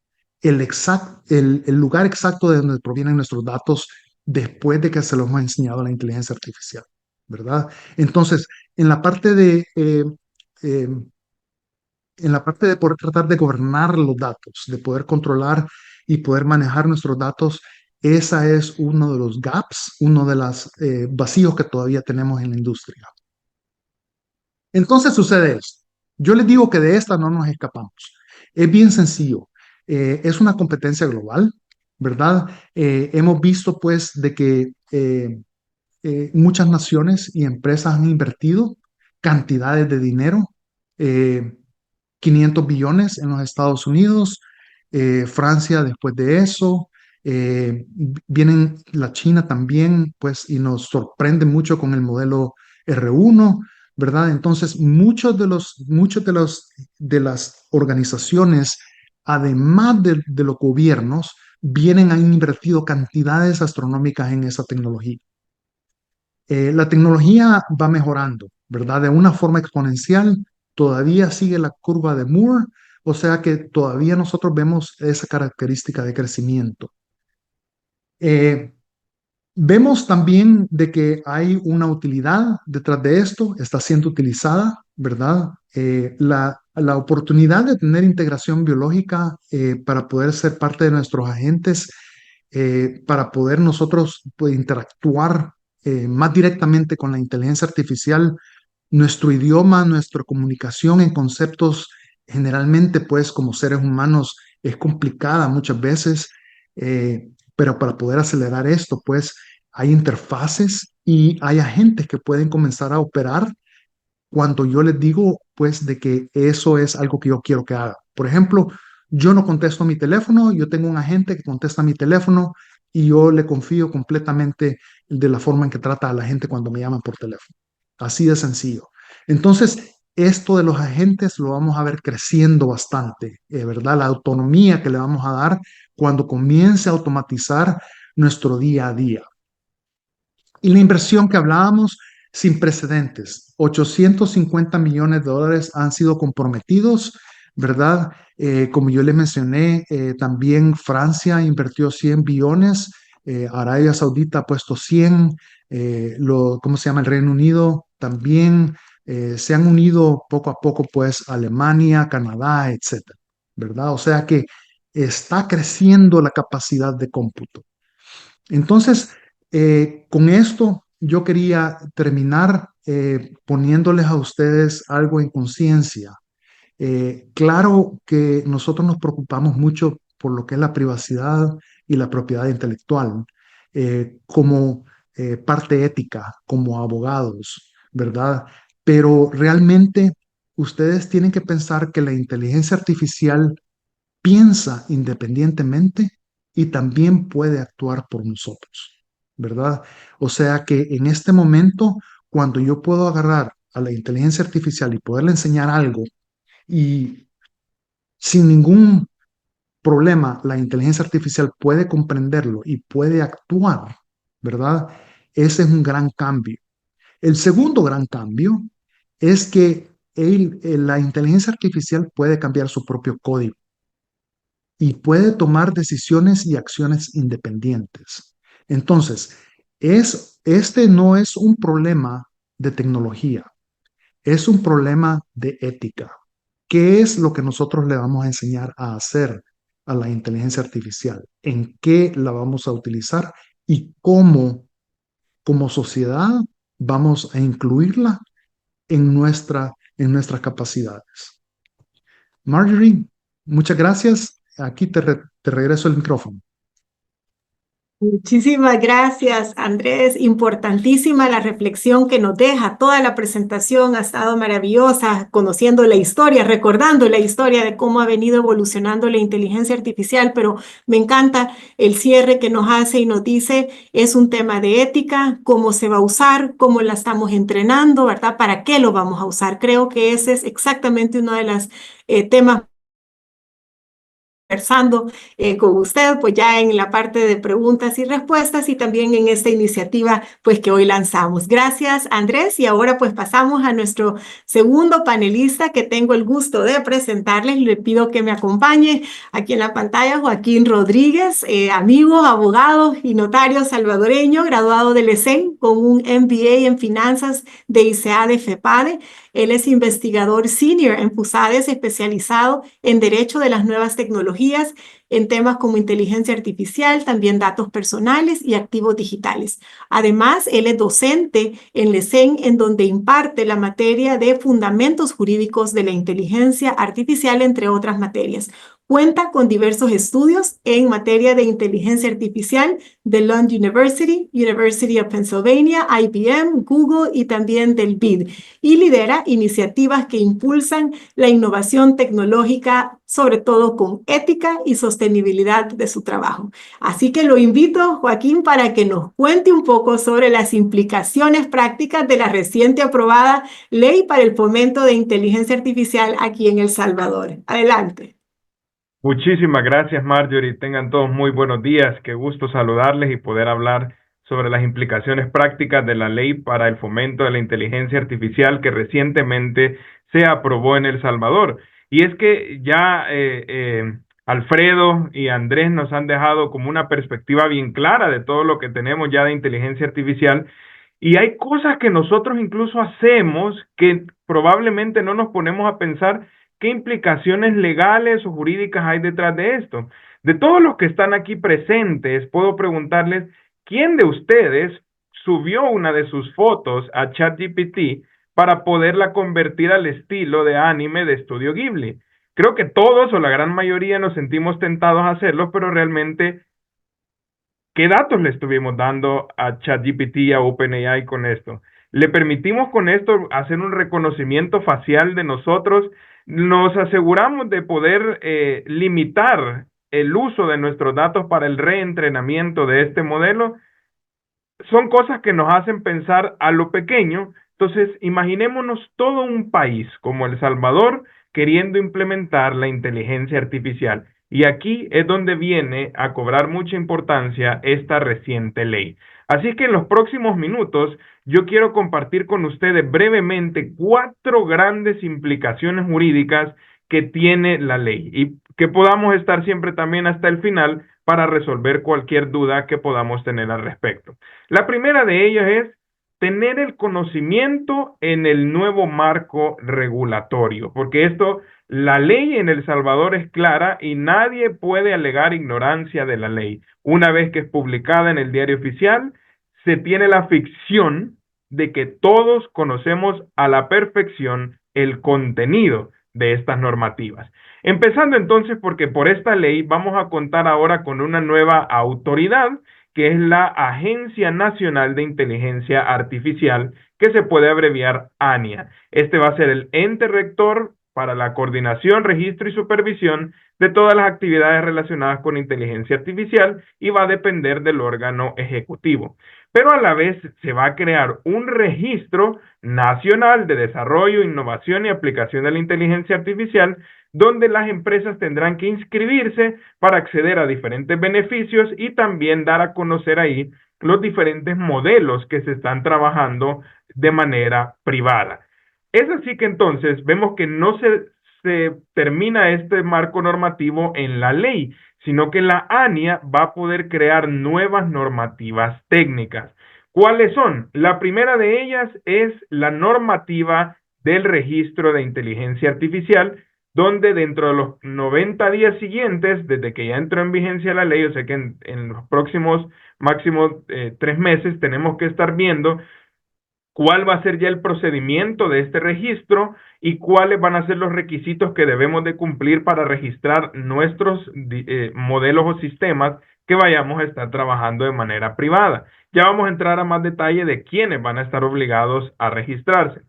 el lugar exacto de donde provienen nuestros datos después de que se los hemos enseñado a la inteligencia artificial, ¿verdad? Entonces, en la parte de, eh, en la parte de poder tratar de gobernar los datos, de poder controlar y poder manejar nuestros datos, esa es uno de los gaps, uno de los vacíos que todavía tenemos en la industria. Entonces sucede esto. Yo les digo que de esta no nos escapamos. Es bien sencillo. Es una competencia global, ¿verdad? Hemos visto pues de que muchas naciones y empresas han invertido cantidades de dinero, eh, 500 billones en los Estados Unidos, Francia después de eso, vienen la China también, pues, y nos sorprende mucho con el modelo R1, ¿verdad? Entonces, de las organizaciones, además de los gobiernos, han invertido cantidades astronómicas en esa tecnología. La tecnología va mejorando, ¿verdad? De una forma exponencial, todavía sigue la curva de Moore, o sea que todavía nosotros vemos esa característica de crecimiento. Eh, Vemos también de que hay una utilidad detrás de esto, está siendo utilizada, ¿verdad? La oportunidad de tener integración biológica para poder ser parte de nuestros agentes, para poder nosotros pues, interactuar más directamente con la inteligencia artificial, nuestro idioma, nuestra comunicación en conceptos generalmente pues como seres humanos es complicada muchas veces, pero para poder acelerar esto pues hay interfaces y hay agentes que pueden comenzar a operar cuando yo les digo, pues, de que eso es algo que yo quiero que haga. Por ejemplo, yo no contesto mi teléfono, yo tengo un agente que contesta mi teléfono y yo le confío completamente de la forma en que trata a la gente cuando me llaman por teléfono. Así de sencillo. Entonces, esto de los agentes lo vamos a ver creciendo bastante, ¿verdad? La autonomía que le vamos a dar cuando comience a automatizar nuestro día a día. Y la inversión que hablábamos, sin precedentes, 850 millones de dólares han sido comprometidos, ¿verdad? Como yo les mencioné, también Francia invirtió 100 billones, Arabia Saudita ha puesto 100, ¿cómo se llama? El Reino Unido también, se han unido poco a poco, pues, Alemania, Canadá, etcétera, ¿verdad? O sea que está creciendo la capacidad de cómputo. Entonces, con esto yo quería terminar poniéndoles a ustedes algo en conciencia. Claro que nosotros nos preocupamos mucho por lo que es la privacidad y la propiedad intelectual, como parte ética, como abogados, ¿verdad? Pero realmente ustedes tienen que pensar que la inteligencia artificial piensa independientemente y también puede actuar por nosotros, ¿verdad? O sea que en este momento, cuando yo puedo agarrar a la inteligencia artificial y poderle enseñar algo y sin ningún problema la inteligencia artificial puede comprenderlo y puede actuar, ¿verdad? Ese es un gran cambio. El segundo gran cambio es que la inteligencia artificial puede cambiar su propio código y puede tomar decisiones y acciones independientes. Entonces, este no es un problema de tecnología, es un problema de ética. ¿Qué es lo que nosotros le vamos a enseñar a hacer a la inteligencia artificial, en qué la vamos a utilizar y cómo como sociedad vamos a incluirla en nuestras capacidades. Marjorie, muchas gracias. Aquí te regreso el micrófono. Muchísimas gracias, Andrés. Importantísima la reflexión que nos deja. Toda la presentación ha estado maravillosa, conociendo la historia, recordando la historia de cómo ha venido evolucionando la inteligencia artificial, pero me encanta el cierre que nos hace y nos dice, es un tema de ética, cómo se va a usar, cómo la estamos entrenando, ¿verdad? ¿Para qué lo vamos a usar? Creo que ese es exactamente uno de los temas conversando con usted, pues ya en la parte de preguntas y respuestas y también en esta iniciativa pues que hoy lanzamos. Gracias, Andrés. Y ahora pues pasamos a nuestro segundo panelista que tengo el gusto de presentarles. Le pido que me acompañe aquí en la pantalla Joaquín Rodríguez, amigo, abogado y notario salvadoreño, graduado del ESEN con un MBA en finanzas de ICEADE FEPADE. Él es investigador senior en FUSADES, especializado en derecho de las nuevas tecnologías, en temas como inteligencia artificial, también datos personales y activos digitales. Además, él es docente en LESEN, en donde imparte la materia de fundamentos jurídicos de la inteligencia artificial, entre otras materias. Cuenta con diversos estudios en materia de inteligencia artificial de Lund University, University of Pennsylvania, IBM, Google y también del BID, y lidera iniciativas que impulsan la innovación tecnológica, sobre todo con ética y sostenibilidad de su trabajo. Así que lo invito, Joaquín, para que nos cuente un poco sobre las implicaciones prácticas de la reciente aprobada Ley para el Fomento de Inteligencia Artificial aquí en El Salvador. Adelante. Muchísimas gracias, Marjorie. Tengan todos muy buenos días. Qué gusto saludarles y poder hablar sobre las implicaciones prácticas de la ley para el fomento de la inteligencia artificial que recientemente se aprobó en El Salvador. Y es que ya Alfredo y Andrés nos han dejado como una perspectiva bien clara de todo lo que tenemos ya de inteligencia artificial. Y hay cosas que nosotros incluso hacemos que probablemente no nos ponemos a pensar qué implicaciones legales o jurídicas hay detrás de esto. De todos los que están aquí presentes, puedo preguntarles, ¿quién de ustedes subió una de sus fotos a ChatGPT para poderla convertir al estilo de anime de Estudio Ghibli? Creo que todos o la gran mayoría nos sentimos tentados a hacerlo, pero realmente, ¿qué datos le estuvimos dando a ChatGPT y a OpenAI con esto? ¿Le permitimos con esto hacer un reconocimiento facial de nosotros? ¿Nos aseguramos de poder limitar el uso de nuestros datos para el reentrenamiento de este modelo? Son cosas que nos hacen pensar a lo pequeño. Entonces, imaginémonos todo un país como El Salvador queriendo implementar la inteligencia artificial. Y aquí es donde viene a cobrar mucha importancia esta reciente ley. Así que en los próximos minutos yo quiero compartir con ustedes brevemente 4 grandes implicaciones jurídicas que tiene la ley y que podamos estar siempre también hasta el final para resolver cualquier duda que podamos tener al respecto. La primera de ellas es tener el conocimiento en el nuevo marco regulatorio, porque esto, la ley en El Salvador es clara y nadie puede alegar ignorancia de la ley. Una vez que es publicada en el diario oficial, se tiene la ficción de que todos conocemos a la perfección el contenido de estas normativas. Empezando entonces porque por esta ley vamos a contar ahora con una nueva autoridad que es la Agencia Nacional de Inteligencia Artificial, que se puede abreviar ANIA. Este va a ser el ente rector para la coordinación, registro y supervisión de todas las actividades relacionadas con inteligencia artificial y va a depender del órgano ejecutivo. Pero a la vez se va a crear un registro nacional de desarrollo, innovación y aplicación de la inteligencia artificial, donde las empresas tendrán que inscribirse para acceder a diferentes beneficios y también dar a conocer ahí los diferentes modelos que se están trabajando de manera privada. Es así que entonces vemos que no se termina este marco normativo en la ley, sino que la ANIA va a poder crear nuevas normativas técnicas. ¿Cuáles son? La primera de ellas es la normativa del registro de inteligencia artificial, donde dentro de los 90 días siguientes, desde que ya entró en vigencia la ley, o sea que en los próximos máximo 3 meses, tenemos que estar viendo cuál va a ser ya el procedimiento de este registro y cuáles van a ser los requisitos que debemos de cumplir para registrar nuestros modelos o sistemas que vayamos a estar trabajando de manera privada. Ya vamos a entrar a más detalle de quiénes van a estar obligados a registrarse.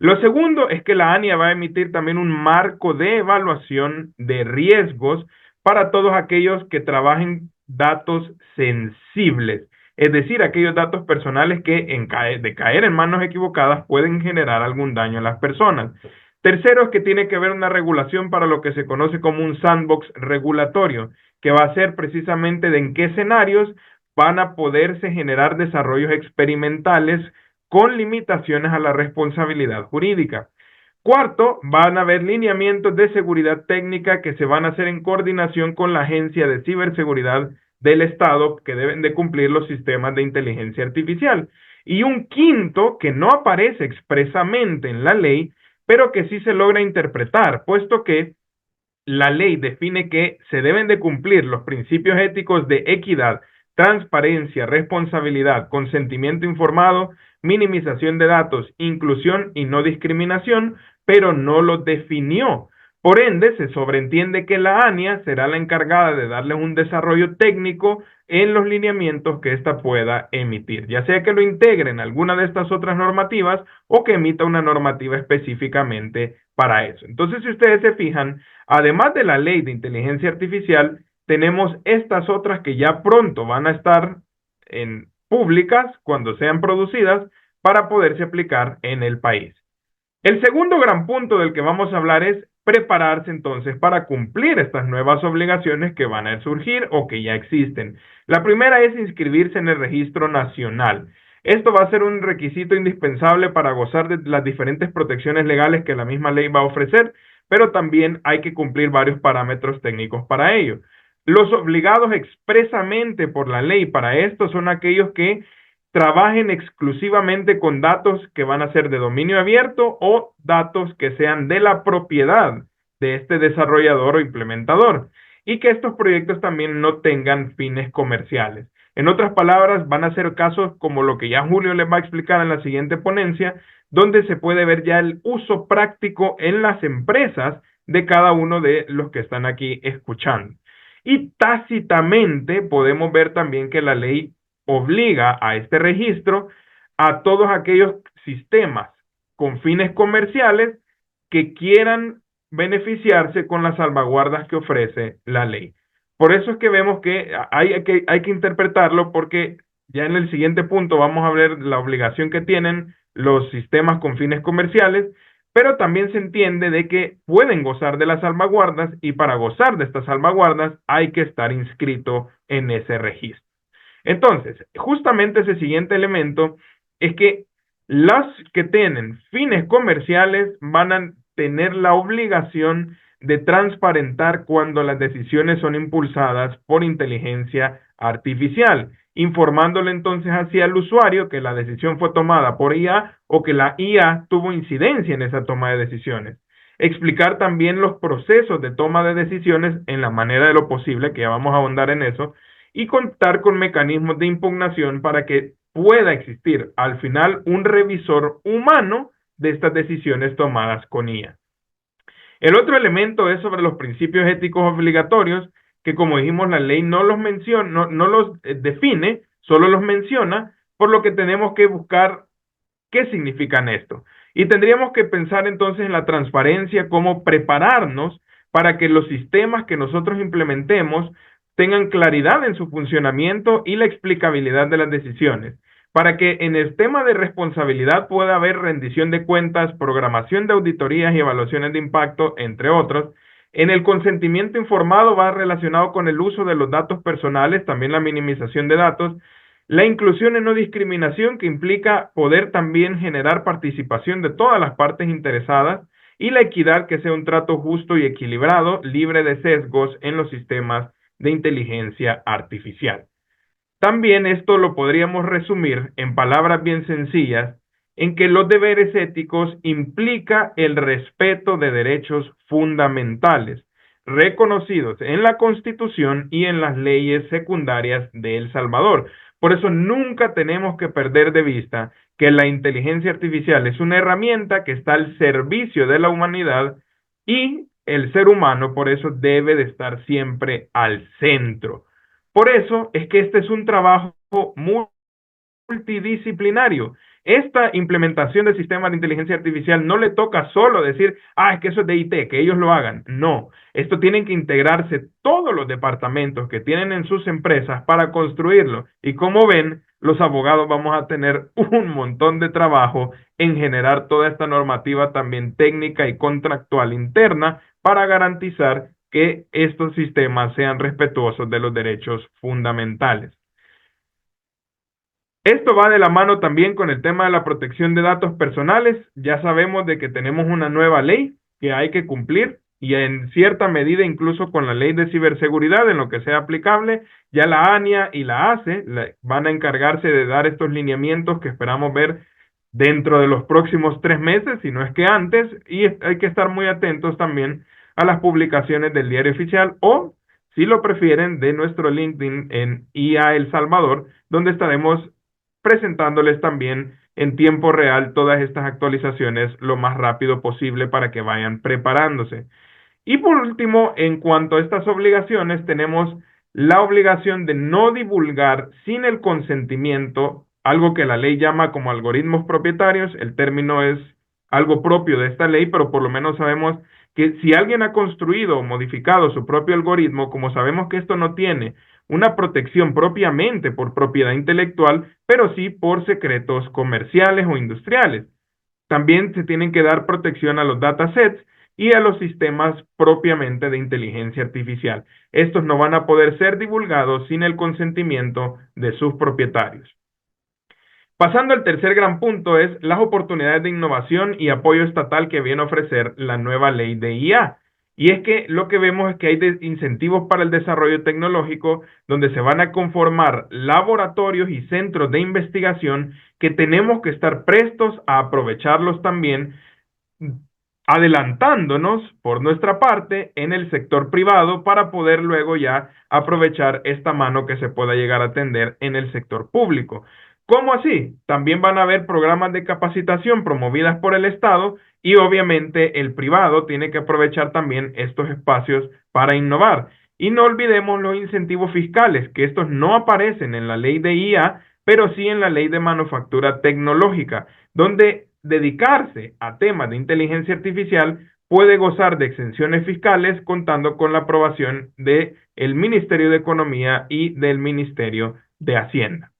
Lo segundo es que la ANIA va a emitir también un marco de evaluación de riesgos para todos aquellos que trabajen datos sensibles, es decir, aquellos datos personales que de caer en manos equivocadas pueden generar algún daño a las personas. Tercero es que tiene que haber una regulación para lo que se conoce como un sandbox regulatorio, que va a ser precisamente de en qué escenarios van a poderse generar desarrollos experimentales con limitaciones a la responsabilidad jurídica. Cuarto, van a haber lineamientos de seguridad técnica que se van a hacer en coordinación con la Agencia de Ciberseguridad del Estado que deben de cumplir los sistemas de inteligencia artificial. Y un quinto que no aparece expresamente en la ley, pero que sí se logra interpretar, puesto que la ley define que se deben de cumplir los principios éticos de equidad, transparencia, responsabilidad, consentimiento informado, minimización de datos, inclusión y no discriminación, pero no lo definió. Por ende, se sobreentiende que la ANIA será la encargada de darle un desarrollo técnico en los lineamientos que ésta pueda emitir, ya sea que lo integre en alguna de estas otras normativas o que emita una normativa específicamente para eso. Entonces, si ustedes se fijan, además de la ley de inteligencia artificial, tenemos estas otras que ya pronto van a estar en públicas cuando sean producidas para poderse aplicar en el país. El segundo gran punto del que vamos a hablar es prepararse entonces para cumplir estas nuevas obligaciones que van a surgir o que ya existen. La primera es inscribirse en el registro nacional. Esto va a ser un requisito indispensable para gozar de las diferentes protecciones legales que la misma ley va a ofrecer, pero también hay que cumplir varios parámetros técnicos para ello. Los obligados expresamente por la ley para esto son aquellos que trabajen exclusivamente con datos que van a ser de dominio abierto o datos que sean de la propiedad de este desarrollador o implementador y que estos proyectos también no tengan fines comerciales. En otras palabras, van a ser casos como lo que ya Julio les va a explicar en la siguiente ponencia, donde se puede ver ya el uso práctico en las empresas de cada uno de los que están aquí escuchando. Y tácitamente podemos ver también que la ley obliga a este registro a todos aquellos sistemas con fines comerciales que quieran beneficiarse con las salvaguardas que ofrece la ley. Por eso es que vemos que hay que interpretarlo porque ya en el siguiente punto vamos a ver la obligación que tienen los sistemas con fines comerciales, pero también se entiende de que pueden gozar de las salvaguardas y para gozar de estas salvaguardas hay que estar inscrito en ese registro. Entonces, justamente ese siguiente elemento es que las que tienen fines comerciales van a tener la obligación de transparentar cuando las decisiones son impulsadas por inteligencia artificial, informándole entonces hacia el usuario que la decisión fue tomada por IA o que la IA tuvo incidencia en esa toma de decisiones. Explicar también los procesos de toma de decisiones en la manera de lo posible, que ya vamos a ahondar en eso, y contar con mecanismos de impugnación para que pueda existir al final un revisor humano de estas decisiones tomadas con IA. El otro elemento es sobre los principios éticos obligatorios, que como dijimos la ley no los menciona, no los define, solo los menciona, por lo que tenemos que buscar qué significan esto. Y tendríamos que pensar entonces en la transparencia, cómo prepararnos para que los sistemas que nosotros implementemos tengan claridad en su funcionamiento y la explicabilidad de las decisiones, para que en el tema de responsabilidad pueda haber rendición de cuentas, programación de auditorías y evaluaciones de impacto, entre otros. En el consentimiento informado va relacionado con el uso de los datos personales, también la minimización de datos, la inclusión en no discriminación, que implica poder también generar participación de todas las partes interesadas, y la equidad, que sea un trato justo y equilibrado, libre de sesgos en los sistemas de inteligencia artificial. También esto lo podríamos resumir en palabras bien sencillas, en que los deberes éticos implica el respeto de derechos fundamentales reconocidos en la Constitución y en las leyes secundarias de El Salvador. Por eso nunca tenemos que perder de vista que la inteligencia artificial es una herramienta que está al servicio de la humanidad y el ser humano por eso debe de estar siempre al centro. Por eso es que este es un trabajo multidisciplinario. Esta implementación del sistema de inteligencia artificial no le toca solo decir, es que eso es de IT, que ellos lo hagan. No, esto tienen que integrarse todos los departamentos que tienen en sus empresas para construirlo. Y como ven, los abogados vamos a tener un montón de trabajo en generar toda esta normativa también técnica y contractual interna para garantizar que estos sistemas sean respetuosos de los derechos fundamentales. Esto va de la mano también con el tema de la protección de datos personales. Ya sabemos de que tenemos una nueva ley que hay que cumplir y en cierta medida incluso con la ley de ciberseguridad en lo que sea aplicable, ya la ANIA y la ACE van a encargarse de dar estos lineamientos que esperamos ver dentro de los próximos 3 meses, si no es que antes, y hay que estar muy atentos también a las publicaciones del Diario Oficial o, si lo prefieren, de nuestro LinkedIn en IA El Salvador, donde estaremos presentándoles también en tiempo real todas estas actualizaciones lo más rápido posible para que vayan preparándose. Y por último, en cuanto a estas obligaciones, tenemos la obligación de no divulgar sin el consentimiento algo que la ley llama como algoritmos propietarios. El término es algo propio de esta ley, pero por lo menos sabemos que si alguien ha construido o modificado su propio algoritmo, como sabemos que esto no tiene una protección propiamente por propiedad intelectual, pero sí por secretos comerciales o industriales. También se tienen que dar protección a los datasets y a los sistemas propiamente de inteligencia artificial. Estos no van a poder ser divulgados sin el consentimiento de sus propietarios. Pasando al tercer gran punto es las oportunidades de innovación y apoyo estatal que viene a ofrecer la nueva ley de IA. Y es que lo que vemos es que hay incentivos para el desarrollo tecnológico donde se van a conformar laboratorios y centros de investigación que tenemos que estar prestos a aprovecharlos también, adelantándonos por nuestra parte en el sector privado para poder luego ya aprovechar esta mano que se pueda llegar a atender en el sector público. ¿Cómo así? También van a haber programas de capacitación promovidas por el Estado y obviamente el privado tiene que aprovechar también estos espacios para innovar. Y no olvidemos los incentivos fiscales, que estos no aparecen en la ley de IA, pero sí en la ley de manufactura tecnológica, donde dedicarse a temas de inteligencia artificial puede gozar de exenciones fiscales contando con la aprobación del Ministerio de Economía y del Ministerio de Hacienda.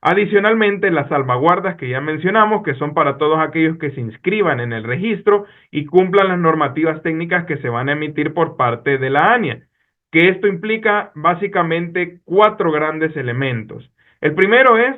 Adicionalmente, las salvaguardas que ya mencionamos, que son para todos aquellos que se inscriban en el registro y cumplan las normativas técnicas que se van a emitir por parte de la ANIA, que esto implica básicamente 4 grandes elementos. El primero es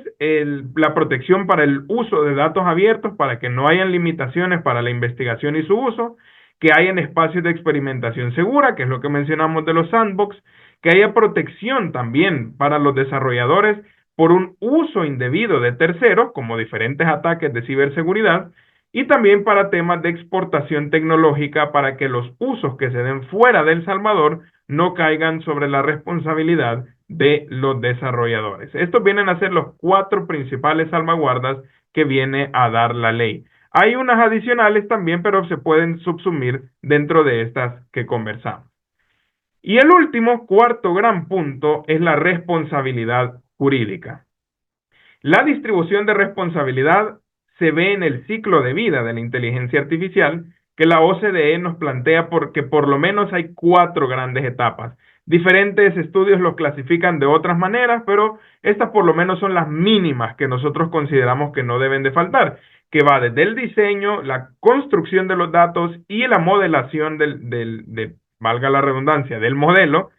la protección para el uso de datos abiertos para que no hayan limitaciones para la investigación y su uso, que hayan espacios de experimentación segura, que es lo que mencionamos de los sandbox, que haya protección también para los desarrolladores por un uso indebido de terceros, como diferentes ataques de ciberseguridad, y también para temas de exportación tecnológica para que los usos que se den fuera de El Salvador no caigan sobre la responsabilidad de los desarrolladores. Estos vienen a ser los 4 principales salvaguardas que viene a dar la ley. Hay unas adicionales también, pero se pueden subsumir dentro de estas que conversamos. Y el último, cuarto gran punto, es la responsabilidad jurídica. La distribución de responsabilidad se ve en el ciclo de vida de la inteligencia artificial que la OCDE nos plantea porque por lo menos hay 4 grandes etapas. Diferentes estudios los clasifican de otras maneras, pero estas por lo menos son las mínimas que nosotros consideramos que no deben de faltar, que va desde el diseño, la construcción de los datos y la modelación valga la redundancia, del modelo,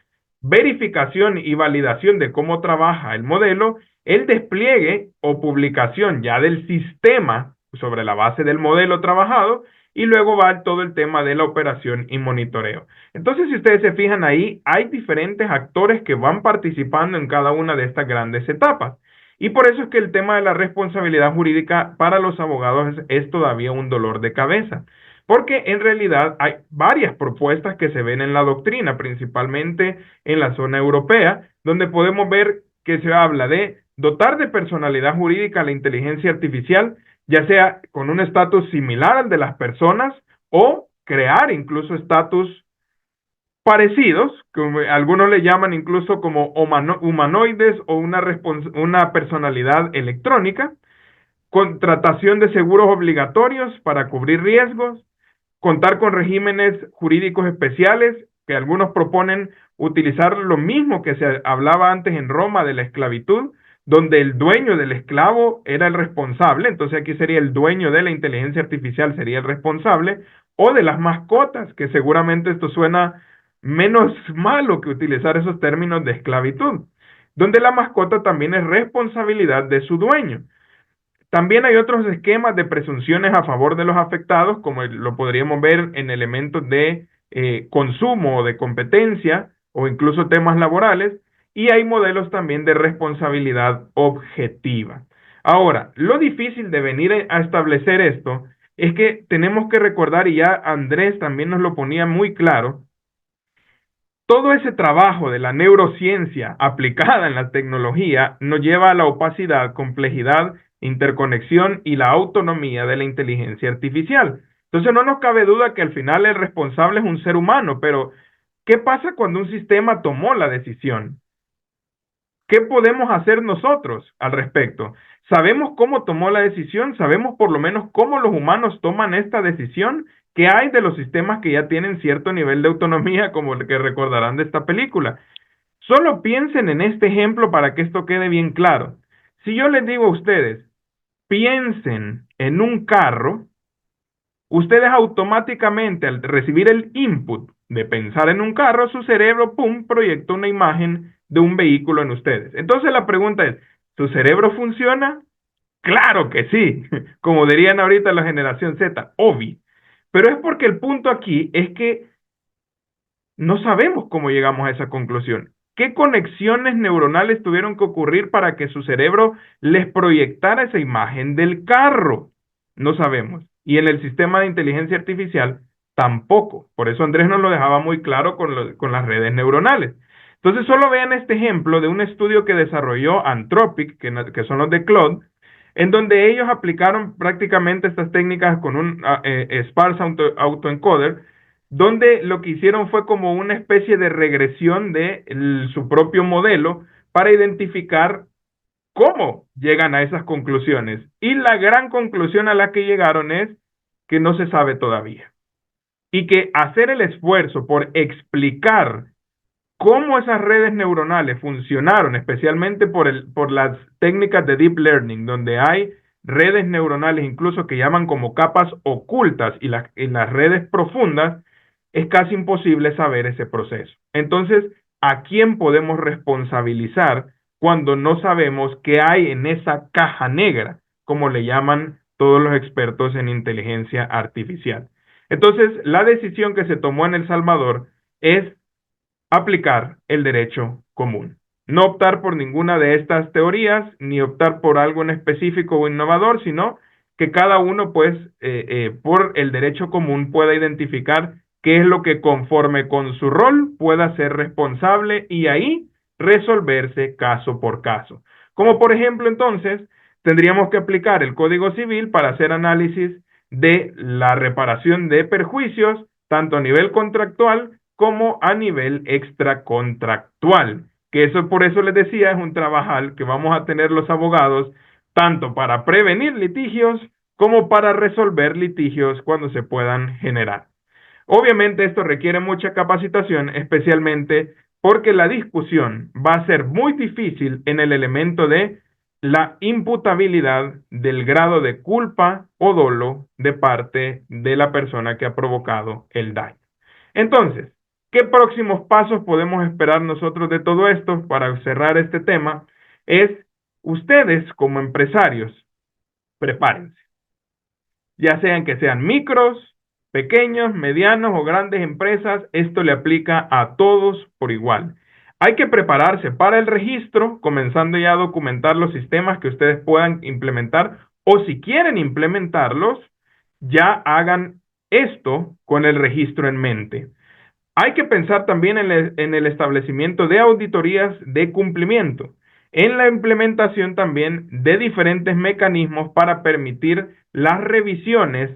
verificación y validación de cómo trabaja el modelo, el despliegue o publicación ya del sistema sobre la base del modelo trabajado y luego va todo el tema de la operación y monitoreo. Entonces, si ustedes se fijan ahí, hay diferentes actores que van participando en cada una de estas grandes etapas. Y por eso es que el tema de la responsabilidad jurídica para los abogados es todavía un dolor de cabeza. Porque en realidad hay varias propuestas que se ven en la doctrina, principalmente en la zona europea, donde podemos ver que se habla de dotar de personalidad jurídica a la inteligencia artificial, ya sea con un estatus similar al de las personas o crear incluso estatus parecidos, como algunos le llaman incluso como humanoides o una personalidad electrónica, contratación de seguros obligatorios para cubrir riesgos, contar con regímenes jurídicos especiales, que algunos proponen utilizar lo mismo que se hablaba antes en Roma de la esclavitud, donde el dueño del esclavo era el responsable, entonces aquí sería el dueño de la inteligencia artificial, sería el responsable, o de las mascotas, que seguramente esto suena menos malo que utilizar esos términos de esclavitud, donde la mascota también es responsabilidad de su dueño. También hay otros esquemas de presunciones a favor de los afectados, como lo podríamos ver en elementos de consumo o de competencia o incluso temas laborales, y hay modelos también de responsabilidad objetiva. Ahora, lo difícil de venir a establecer esto es que tenemos que recordar, y ya Andrés también nos lo ponía muy claro, todo ese trabajo de la neurociencia aplicada en la tecnología nos lleva a la opacidad, complejidad, interconexión y la autonomía de la inteligencia artificial. Entonces no nos cabe duda que al final el responsable es un ser humano, pero ¿qué pasa cuando un sistema tomó la decisión? ¿Qué podemos hacer nosotros al respecto? ¿Sabemos cómo tomó la decisión? ¿Sabemos por lo menos cómo los humanos toman esta decisión? ¿Qué hay de los sistemas que ya tienen cierto nivel de autonomía, como el que recordarán de esta película? Solo piensen en este ejemplo para que esto quede bien claro. Si yo les digo a ustedes, piensen en un carro, ustedes automáticamente al recibir el input de pensar en un carro, su cerebro, pum, proyecta una imagen de un vehículo en ustedes. Entonces la pregunta es, ¿su cerebro funciona? Claro que sí, como dirían ahorita la generación Z, obvio. Pero es porque el punto aquí es que no sabemos cómo llegamos a esa conclusión. ¿Qué conexiones neuronales tuvieron que ocurrir para que su cerebro les proyectara esa imagen del carro? No sabemos. Y en el sistema de inteligencia artificial tampoco. Por eso Andrés nos lo dejaba muy claro con las redes neuronales. Entonces solo vean este ejemplo de un estudio que desarrolló Anthropic, que son los de Claude, en donde ellos aplicaron prácticamente estas técnicas con un sparse autoencoder, donde lo que hicieron fue como una especie de regresión de su propio modelo para identificar cómo llegan a esas conclusiones. Y la gran conclusión a la que llegaron es que no se sabe todavía. Y que hacer el esfuerzo por explicar cómo esas redes neuronales funcionaron, especialmente por las técnicas de deep learning, donde hay redes neuronales incluso que llaman como capas ocultas y las redes profundas, es casi imposible saber ese proceso. Entonces, ¿a quién podemos responsabilizar cuando no sabemos qué hay en esa caja negra, como le llaman todos los expertos en inteligencia artificial? Entonces, la decisión que se tomó en El Salvador es aplicar el derecho común. No optar por ninguna de estas teorías, ni optar por algo en específico o innovador, sino que cada uno, pues, por el derecho común pueda identificar qué es lo que conforme con su rol pueda ser responsable y ahí resolverse caso por caso. Como por ejemplo, entonces, tendríamos que aplicar el Código Civil para hacer análisis de la reparación de perjuicios, tanto a nivel contractual como a nivel extracontractual, que eso por eso les decía es un trabajal que vamos a tener los abogados tanto para prevenir litigios como para resolver litigios cuando se puedan generar. Obviamente esto requiere mucha capacitación, especialmente porque la discusión va a ser muy difícil en el elemento de la imputabilidad del grado de culpa o dolo de parte de la persona que ha provocado el daño. Entonces, ¿qué próximos pasos podemos esperar nosotros de todo esto? Para cerrar este tema, es ustedes como empresarios, prepárense, ya sean que sean micros, pequeños, medianos o grandes empresas, esto le aplica a todos por igual. Hay que prepararse para el registro, comenzando ya a documentar los sistemas que ustedes puedan implementar, o si quieren implementarlos, ya hagan esto con el registro en mente. Hay que pensar también en el establecimiento de auditorías de cumplimiento, en la implementación también de diferentes mecanismos para permitir las revisiones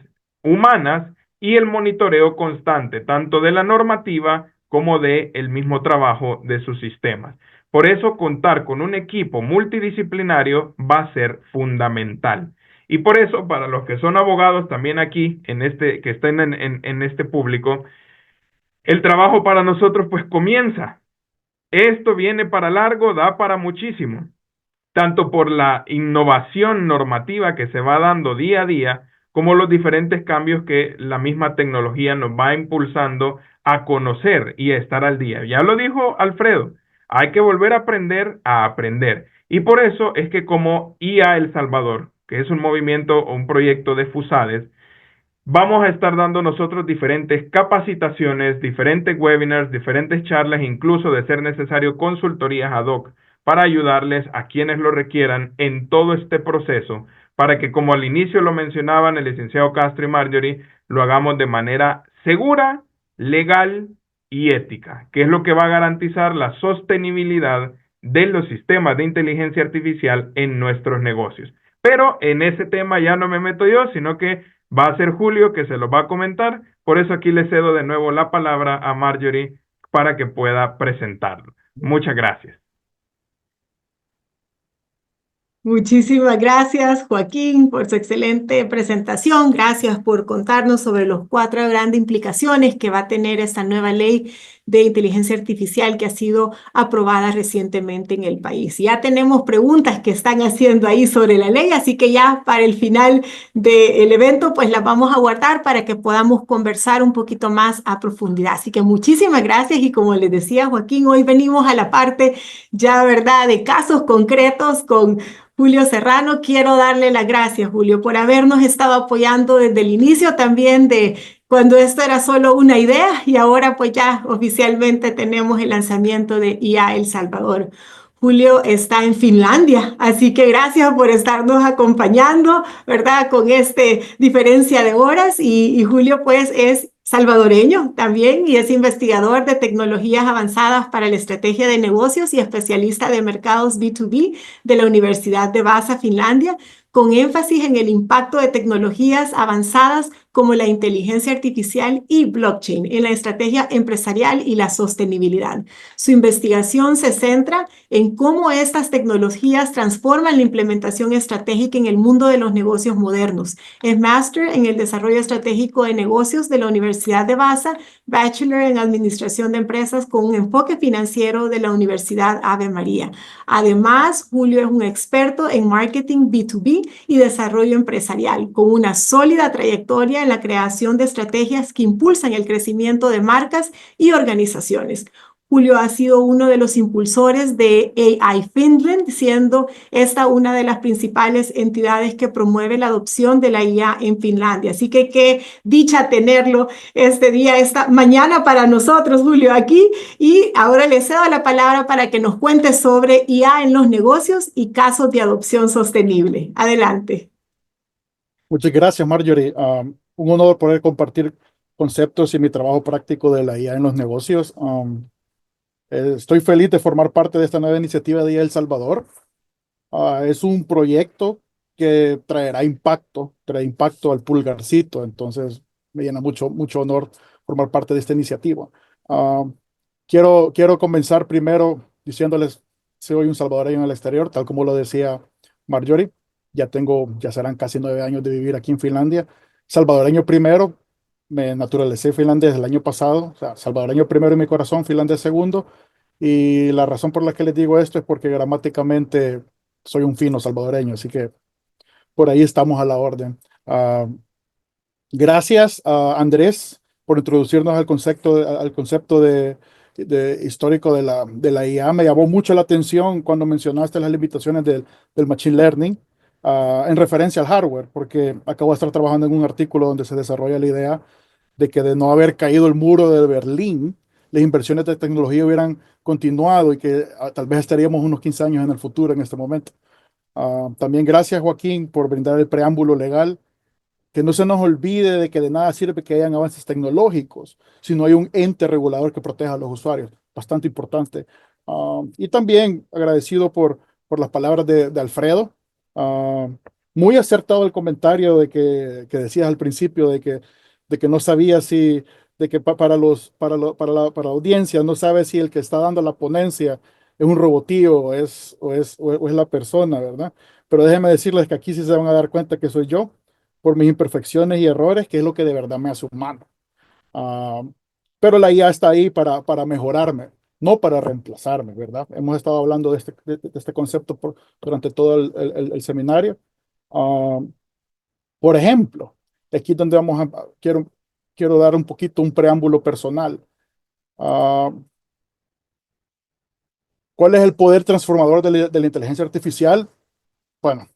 humanas y el monitoreo constante, tanto de la normativa como de el mismo trabajo de sus sistemas. Por eso, contar con un equipo multidisciplinario va a ser fundamental. Y por eso, para los que son abogados también aquí, que estén en este público, el trabajo para nosotros pues comienza. Esto viene para largo, da para muchísimo, tanto por la innovación normativa que se va dando día a día, como los diferentes cambios que la misma tecnología nos va impulsando a conocer y a estar al día. Ya lo dijo Alfredo, hay que volver a aprender a aprender. Y por eso es que como IA El Salvador, que es un movimiento o un proyecto de FUSADES, vamos a estar dando nosotros diferentes capacitaciones, diferentes webinars, diferentes charlas, incluso de ser necesario consultorías ad hoc para ayudarles a quienes lo requieran en todo este proceso, para que como al inicio lo mencionaban el licenciado Castro y Marjorie, lo hagamos de manera segura, legal y ética, que es lo que va a garantizar la sostenibilidad de los sistemas de inteligencia artificial en nuestros negocios. Pero en ese tema ya no me meto yo, sino que va a ser Julio que se lo va a comentar, por eso aquí le cedo de nuevo la palabra a Marjorie para que pueda presentarlo. Muchas gracias. Muchísimas gracias, Joaquín, por su excelente presentación. Gracias por contarnos sobre los 4 grandes implicaciones que va a tener esta nueva ley de inteligencia artificial que ha sido aprobada recientemente en el país. Ya tenemos preguntas que están haciendo ahí sobre la ley, así que ya para el final del evento, pues las vamos a guardar para que podamos conversar un poquito más a profundidad. Así que muchísimas gracias y como les decía Joaquín, hoy venimos a la parte ya, ¿verdad?, de casos concretos con Julio Serrano. Quiero darle las gracias, Julio, por habernos estado apoyando desde el inicio también de cuando esto era solo una idea y ahora pues ya oficialmente tenemos el lanzamiento de IA El Salvador. Julio está en Finlandia, así que gracias por estarnos acompañando, ¿verdad? Con diferencia de horas y Julio pues es salvadoreño también y es investigador de tecnologías avanzadas para la estrategia de negocios y especialista de mercados B2B de la Universidad de Vaasa, Finlandia, con énfasis en el impacto de tecnologías avanzadas como la inteligencia artificial y blockchain en la estrategia empresarial y la sostenibilidad. Su investigación se centra en cómo estas tecnologías transforman la implementación estratégica en el mundo de los negocios modernos. Es máster en el desarrollo estratégico de negocios de la Universidad de Vaasa, bachelor en administración de empresas con un enfoque financiero de la Universidad Ave María. Además, Julio es un experto en marketing B2B y desarrollo empresarial, con una sólida trayectoria en la creación de estrategias que impulsan el crecimiento de marcas y organizaciones. Julio ha sido uno de los impulsores de AI Finland, siendo esta una de las principales entidades que promueve la adopción de la IA en Finlandia. Así que qué dicha tenerlo este día, esta mañana para nosotros, Julio, aquí. Y ahora le cedo la palabra para que nos cuente sobre IA en los negocios y casos de adopción sostenible. Adelante. Muchas gracias, Marjorie. Un honor poder compartir conceptos y mi trabajo práctico de la IA en los negocios. Estoy feliz de formar parte de esta nueva iniciativa de IA El Salvador. Es un proyecto que trae impacto al pulgarcito, entonces me llena mucho honor formar parte de esta iniciativa. Ah, quiero comenzar primero diciéndoles, soy un salvadoreño en el exterior, tal como lo decía Marjorie. Ya serán casi 9 años de vivir aquí en Finlandia. Salvadoreño primero, me naturalicé finlandés el año pasado, o sea, salvadoreño primero en mi corazón, finlandés segundo. Y la razón por la que les digo esto es porque gramáticamente soy un fino salvadoreño, así que por ahí estamos a la orden. Gracias a Andrés por introducirnos al concepto de histórico de la IA. Me llamó mucho la atención cuando mencionaste las limitaciones del Machine Learning en referencia al hardware, porque acabo de estar trabajando en un artículo donde se desarrolla la idea de que de no haber caído el muro de Berlín, las inversiones de tecnología hubieran continuado y que tal vez estaríamos unos 15 años en el futuro en este momento. También gracias, Joaquín, por brindar el preámbulo legal. Que no se nos olvide de que de nada sirve que hayan avances tecnológicos si no hay un ente regulador que proteja a los usuarios. Bastante importante. Y también agradecido por las palabras de Alfredo. Ah, Muy acertado el comentario que decías al principio de que no sabía si, de que para la audiencia no sabe si el que está dando la ponencia es un robotío o es la persona, ¿verdad? Pero déjenme decirles que aquí sí se van a dar cuenta que soy yo por mis imperfecciones y errores, que es lo que de verdad me hace humano. Ah, pero la IA está ahí para mejorarme, no para reemplazarme, ¿verdad? Hemos estado hablando de este concepto durante todo el seminario. Ah, por ejemplo, aquí donde quiero dar un poquito un preámbulo personal. Ah, ¿Cuál es el poder transformador de la inteligencia artificial? Bueno,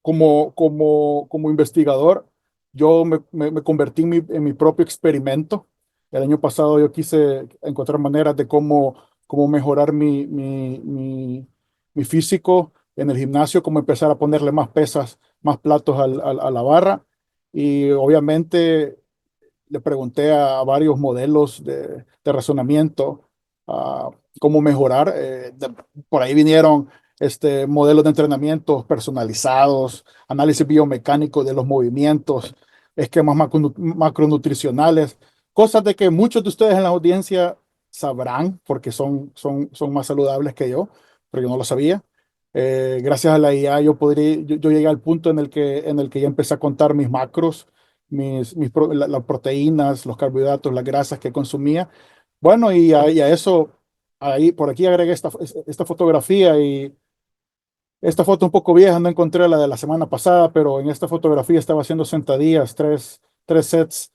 como investigador, yo me convertí en mi propio experimento. El año pasado yo quise encontrar maneras de cómo mejorar mi físico en el gimnasio, cómo empezar a ponerle más pesas, más platos a la barra. Y obviamente le pregunté a varios modelos de razonamiento ah, cómo mejorar. Por ahí vinieron modelos de entrenamiento personalizados, análisis biomecánico de los movimientos, esquemas macronutricionales, cosas de que muchos de ustedes en la audiencia sabrán porque son más saludables que yo, pero yo no lo sabía. Gracias a la IA yo llegué al punto en el que ya empecé a contar mis macros, las proteínas, los carbohidratos, las grasas que consumía. Bueno, y a eso, por aquí agregué esta fotografía y esta foto un poco vieja, no encontré la de la semana pasada, pero en esta fotografía estaba haciendo sentadillas, tres sets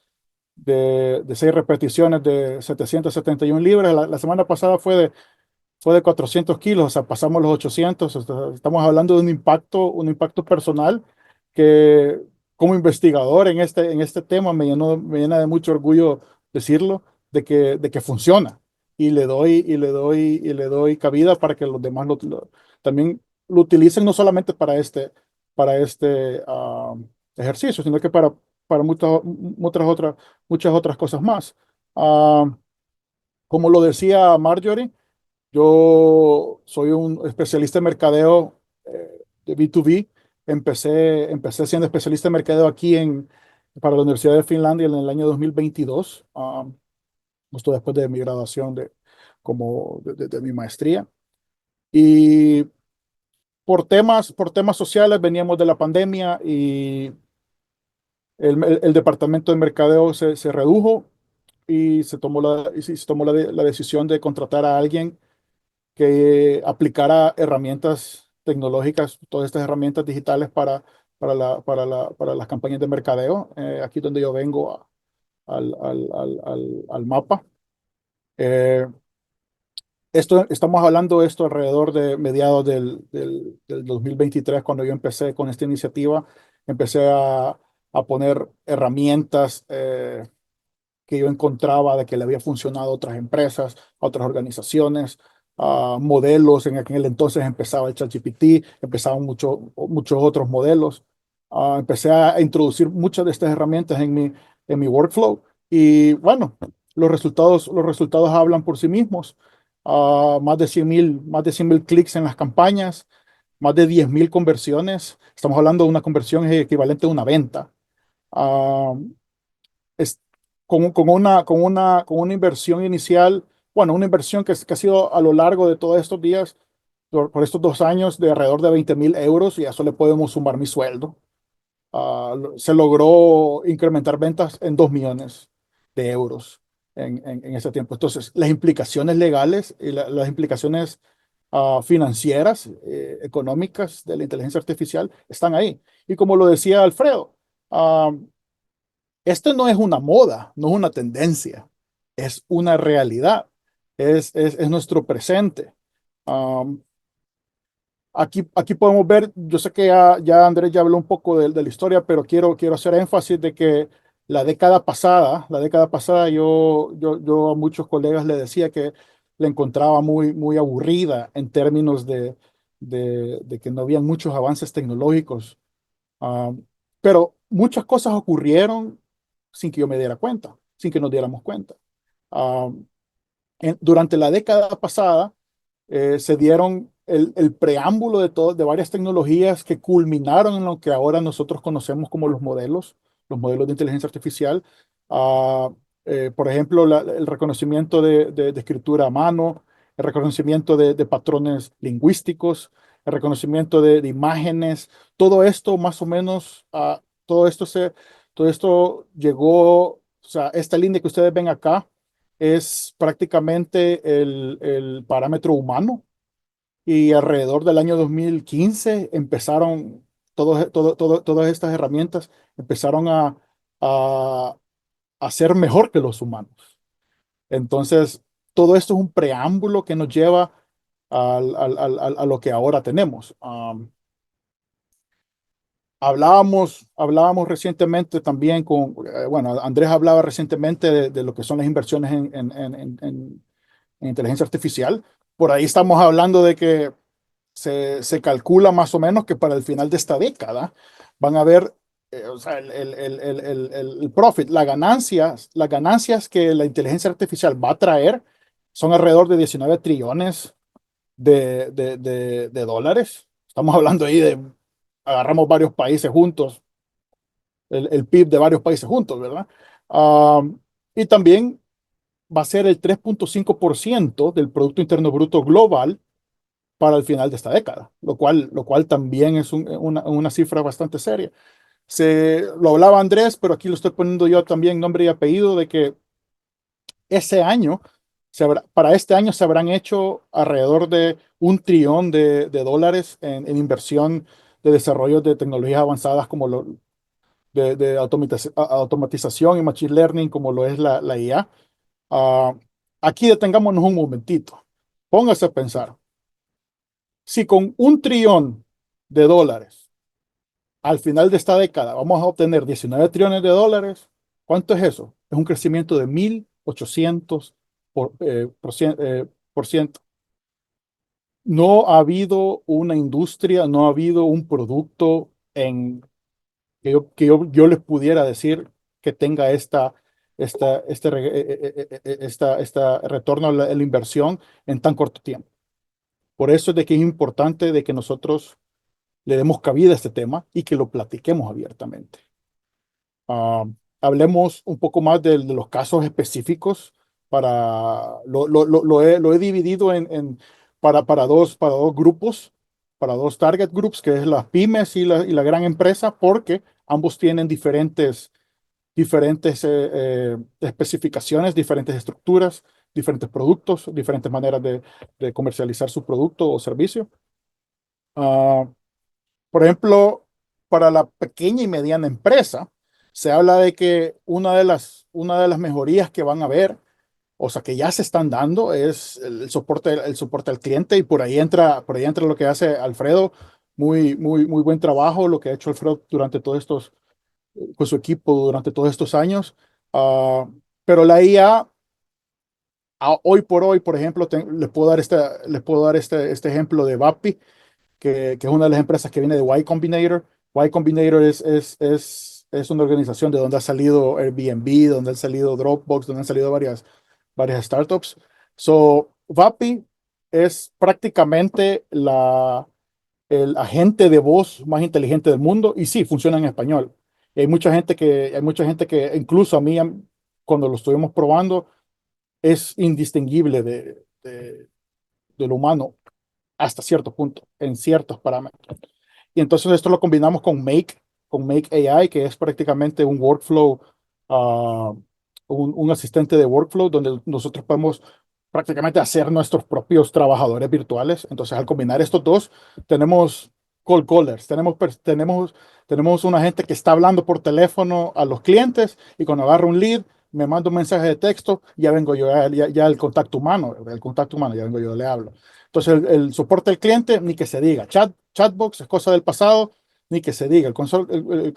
de 6 repeticiones de 771 libras. La semana pasada fue de 400 kilos, o sea, pasamos los 800. O sea, estamos hablando de un impacto personal que como investigador en este tema me llena de mucho orgullo decirlo, de que funciona y le doy cabida para que los demás también lo utilicen no solamente para este ejercicio, sino que para muchas otras cosas más. Ah, Como lo decía Marjorie, yo soy un especialista en mercadeo de B2B. Empecé siendo especialista en mercadeo aquí para la Universidad de Finlandia en el año 2022, justo después de mi graduación de mi maestría. Y por temas sociales veníamos de la pandemia y el departamento de mercadeo se redujo y se tomó la decisión de contratar a alguien que aplicara herramientas tecnológicas, todas estas herramientas digitales para las campañas de mercadeo. Aquí donde yo vengo al mapa. Eh, Estamos hablando de esto alrededor de mediados del 2023, cuando yo empecé con esta iniciativa. Empecé a poner herramientas que yo encontraba de que le había funcionado a otras empresas, a otras organizaciones, a modelos. En aquel entonces empezaba el ChatGPT, empezaban muchos otros modelos. Empecé a introducir muchas de estas herramientas en mi workflow y bueno, los resultados hablan por sí mismos. Más de 100,000 clics en las campañas, más de 10,000 conversiones. Estamos hablando de una conversión equivalente a una venta. Ah, es, con una inversión inicial, bueno, una inversión que ha sido a lo largo de todos estos días, por estos 2 años, de alrededor de 20,000 euros, y a eso le podemos sumar mi sueldo. Se logró incrementar ventas en 2 millones de euros en ese tiempo. Entonces, las implicaciones legales y las implicaciones financieras, económicas de la inteligencia artificial están ahí. Y como lo decía Alfredo, ah, esto no es una moda, no es una tendencia, es una realidad, es nuestro presente. Um, aquí podemos ver, yo sé que ya Andrés ya habló un poco de la historia, pero quiero hacer énfasis de que la década pasada yo a muchos colegas le decía que la encontraba muy aburrida en términos de que no habían muchos avances tecnológicos. Ah, pero muchas cosas ocurrieron sin que yo me diera cuenta, sin que nos diéramos cuenta. Ah, durante la década pasada se dieron el preámbulo de varias tecnologías que culminaron en lo que ahora nosotros conocemos como los modelos de inteligencia artificial. Ah, por ejemplo, el reconocimiento de escritura a mano, el reconocimiento de patrones lingüísticos, el reconocimiento de imágenes, todo esto más o menos, todo esto llegó, o sea, esta línea que ustedes ven acá es prácticamente el parámetro humano y alrededor del año 2015 empezaron todas estas herramientas empezaron a, a ser mejor que los humanos. Entonces, todo esto es un preámbulo que nos lleva a lo que ahora tenemos. Hablábamos recientemente también bueno, Andrés hablaba recientemente de lo que son las inversiones en inteligencia artificial. Por ahí estamos hablando de que se calcula más o menos que para el final de esta década van a haber, o sea, el profit, las ganancias que la inteligencia artificial va a traer son alrededor de 19 trillones de dólares. Estamos hablando ahí agarramos varios países juntos, el PIB de varios países juntos, ¿verdad? Ah, y también va a ser el 3,5% del Producto Interno Bruto global para el final de esta década, lo cual también es una cifra bastante seria. Lo hablaba Andrés, pero aquí lo estoy poniendo yo también nombre y apellido de que ese año, para este año se habrán hecho alrededor de 1 trillón de dólares en inversión de desarrollo de tecnologías avanzadas como de automatización y machine learning como lo es la IA. Ah, aquí detengámonos un momentito. Póngase a pensar. Si con 1 trillón de dólares al final de esta década vamos a obtener 19 trillones de dólares, ¿cuánto es eso? Es un crecimiento de 1.800 por ciento. No ha habido una industria, no ha habido un producto que yo les pudiera decir que tenga esta retorno a la inversión en tan corto tiempo. Por eso es de que es importante de que nosotros le demos cabida a este tema y que lo platiquemos abiertamente. Ah, hablemos un poco más de los casos específicos. Lo he dividido para dos grupos, para dos target groups, que es las pymes y la gran empresa, porque ambos tienen diferentes especificaciones, diferentes estructuras, diferentes productos, diferentes maneras de comercializar su producto o servicio. Ah, por ejemplo, para la pequeña y mediana empresa, se habla de que una de las mejorías que van a haber, o sea, que ya se están dando, es el soporte al cliente, y por ahí entra lo que hace Alfredo. Muy buen trabajo lo que ha hecho Alfredo con su equipo durante todos estos años. Ah, pero la IA, hoy por hoy, por ejemplo, les puedo dar este ejemplo de VAPI, que es una de las empresas que viene de Y Combinator. Y Combinator es una organización de donde ha salido Airbnb, donde han salido Dropbox, donde han salido varias startups. VAPI es prácticamente el agente de voz más inteligente del mundo, y sí, funciona en español. Y hay mucha gente que incluso a mí, cuando lo estuvimos probando, es indistinguible del humano hasta cierto punto, en ciertos parámetros. Y entonces esto lo combinamos con Make AI, que es prácticamente un workflow, ah, un asistente de workflow donde nosotros podemos prácticamente hacer nuestros propios trabajadores virtuales. Entonces, al combinar estos dos, tenemos cold callers, tenemos una gente que está hablando por teléfono a los clientes, y cuando agarra un lead, me manda un mensaje de texto, ya vengo yo, ya el contacto humano, ya vengo yo, le hablo. Entonces, el soporte al cliente, ni que se diga. Chatbox es cosa del pasado, ni que se diga.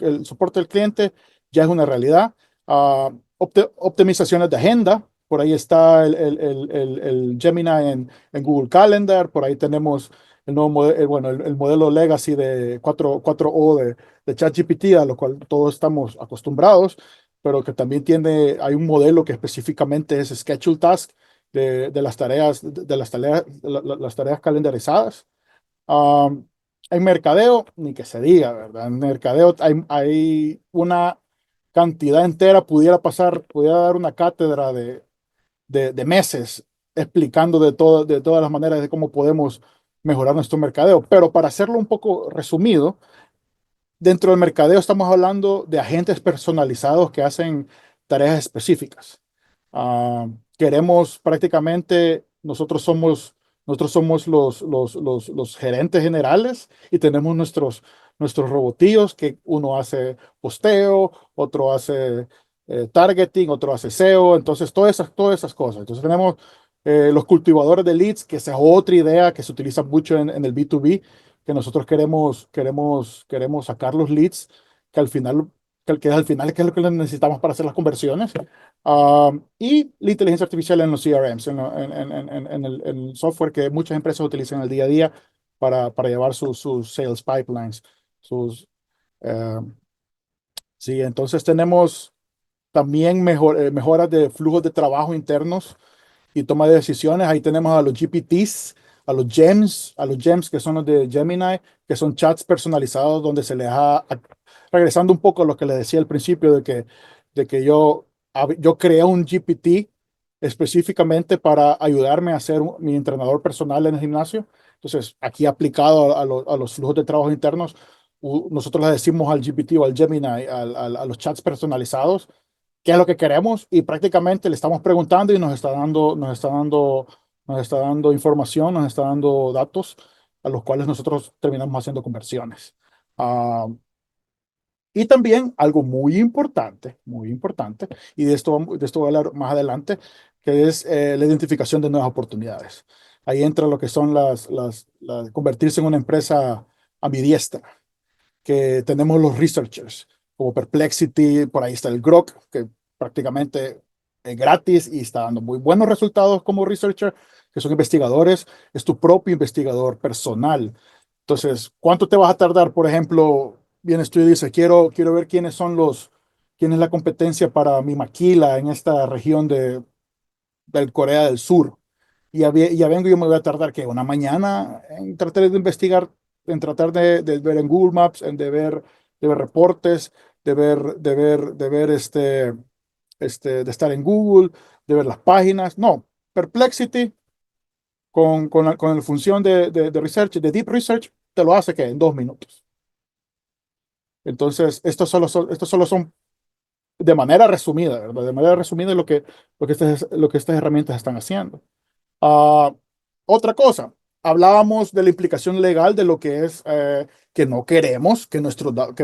El soporte al cliente ya es una realidad. Optimizaciones de agenda. Por ahí está el Gemini en Google Calendar. Por ahí tenemos el nuevo modelo, bueno, el modelo Legacy de 4o de ChatGPT, a lo cual todos estamos acostumbrados, pero que también hay un modelo que específicamente es Schedule Task de las tareas, las tareas calendarizadas. Um, en mercadeo, ni que se diga, ¿verdad? En mercadeo hay una cantidad entera, pudiera dar una cátedra de meses explicando de todas las maneras de cómo podemos mejorar nuestro mercadeo. Pero para hacerlo un poco resumido, dentro del mercadeo estamos hablando de agentes personalizados que hacen tareas específicas. Ah, queremos prácticamente, nosotros somos los gerentes generales y tenemos nuestros robotillos que uno hace posteo, otro hace targeting, otro hace SEO, entonces todas esas cosas. Entonces tenemos los cultivadores de leads, que esa es otra idea que se utiliza mucho en el B2B, que nosotros queremos sacar los leads, que al final, que al final que es lo que necesitamos para hacer las conversiones. Y la inteligencia artificial en los CRMs, en el software que muchas empresas utilizan en el día a día para llevar sus sales pipelines. Eh, sí, entonces tenemos también mejoras de flujos de trabajo internos y toma de decisiones. Ahí tenemos a los GPTs, a los GEMs que son los de Gemini, que son chats personalizados donde se les regresando un poco a lo que les decía al principio de que yo creé un GPT específicamente para ayudarme a ser mi entrenador personal en el gimnasio. Entonces, aquí aplicado a los flujos de trabajo internos, nosotros le decimos al GPT o al Gemini, a los chats personalizados, qué es lo que queremos y prácticamente le estamos preguntando y nos está dando información, nos está dando datos a los cuales nosotros terminamos haciendo conversiones. Ah, y también algo muy importante, y de esto voy a hablar más adelante, que es la identificación de nuevas oportunidades. Ahí entra lo que son convertirse en una empresa ambidiestra, que tenemos los researchers, como Perplexity, por ahí está el Grok, que prácticamente es gratis y está dando muy buenos resultados como researcher, que son investigadores, es tu propio investigador personal. Entonces, ¿cuánto te vas a tardar? Por ejemplo, vienes tú y dices, quiero ver quién es la competencia para mi maquila en esta región del Corea del Sur. Y ya vengo y yo me voy a tardar que una mañana en tratar de investigar, en tratar de ver en Google Maps, de ver reportes, de estar en Google, de ver las páginas. No, Perplexity con la función de research, de deep research, te lo hace que en 2 minutos. Entonces, estos solo son de manera resumida, ¿verdad? De manera resumida lo que estas herramientas están haciendo. Ah, otra cosa, hablábamos de la implicación legal de lo que es que no queremos que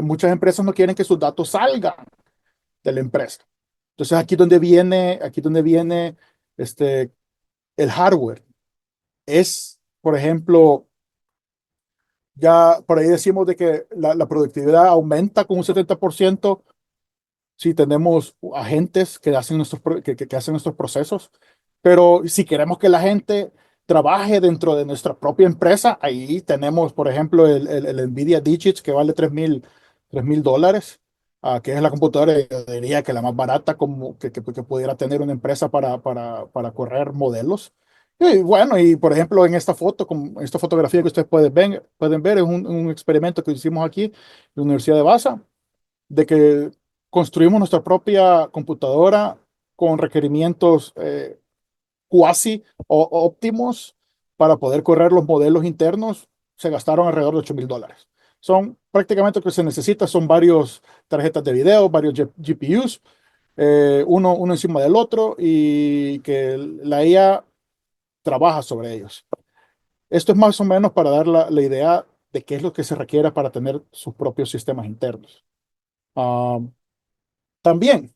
muchas empresas no quieren que sus datos salgan de la empresa. Entonces aquí donde viene el hardware. Por ejemplo, ya por ahí decimos de que la productividad aumenta con un 70% si tenemos agentes que hacen que hacen nuestros procesos, pero si queremos que la gente trabaje dentro de nuestra propia empresa, ahí tenemos, por ejemplo, el NVIDIA Digits que vale $3,000, que es la computadora, yo diría que la más barata que pudiera tener una empresa para correr modelos. Y bueno, y por ejemplo, en esta fotografía que ustedes pueden ver, es un experimento que hicimos aquí en la Universidad de Baza, de que construimos nuestra propia computadora con requerimientos cuasi óptimos para poder correr los modelos internos. Se gastaron alrededor de $8,000. Son prácticamente lo que se necesita, son varios tarjetas de video, varios GPUs, uno encima del otro y que la IA trabaja sobre ellos. Esto es más o menos para dar la idea de qué es lo que se requiere para tener sus propios sistemas internos. Ah, también,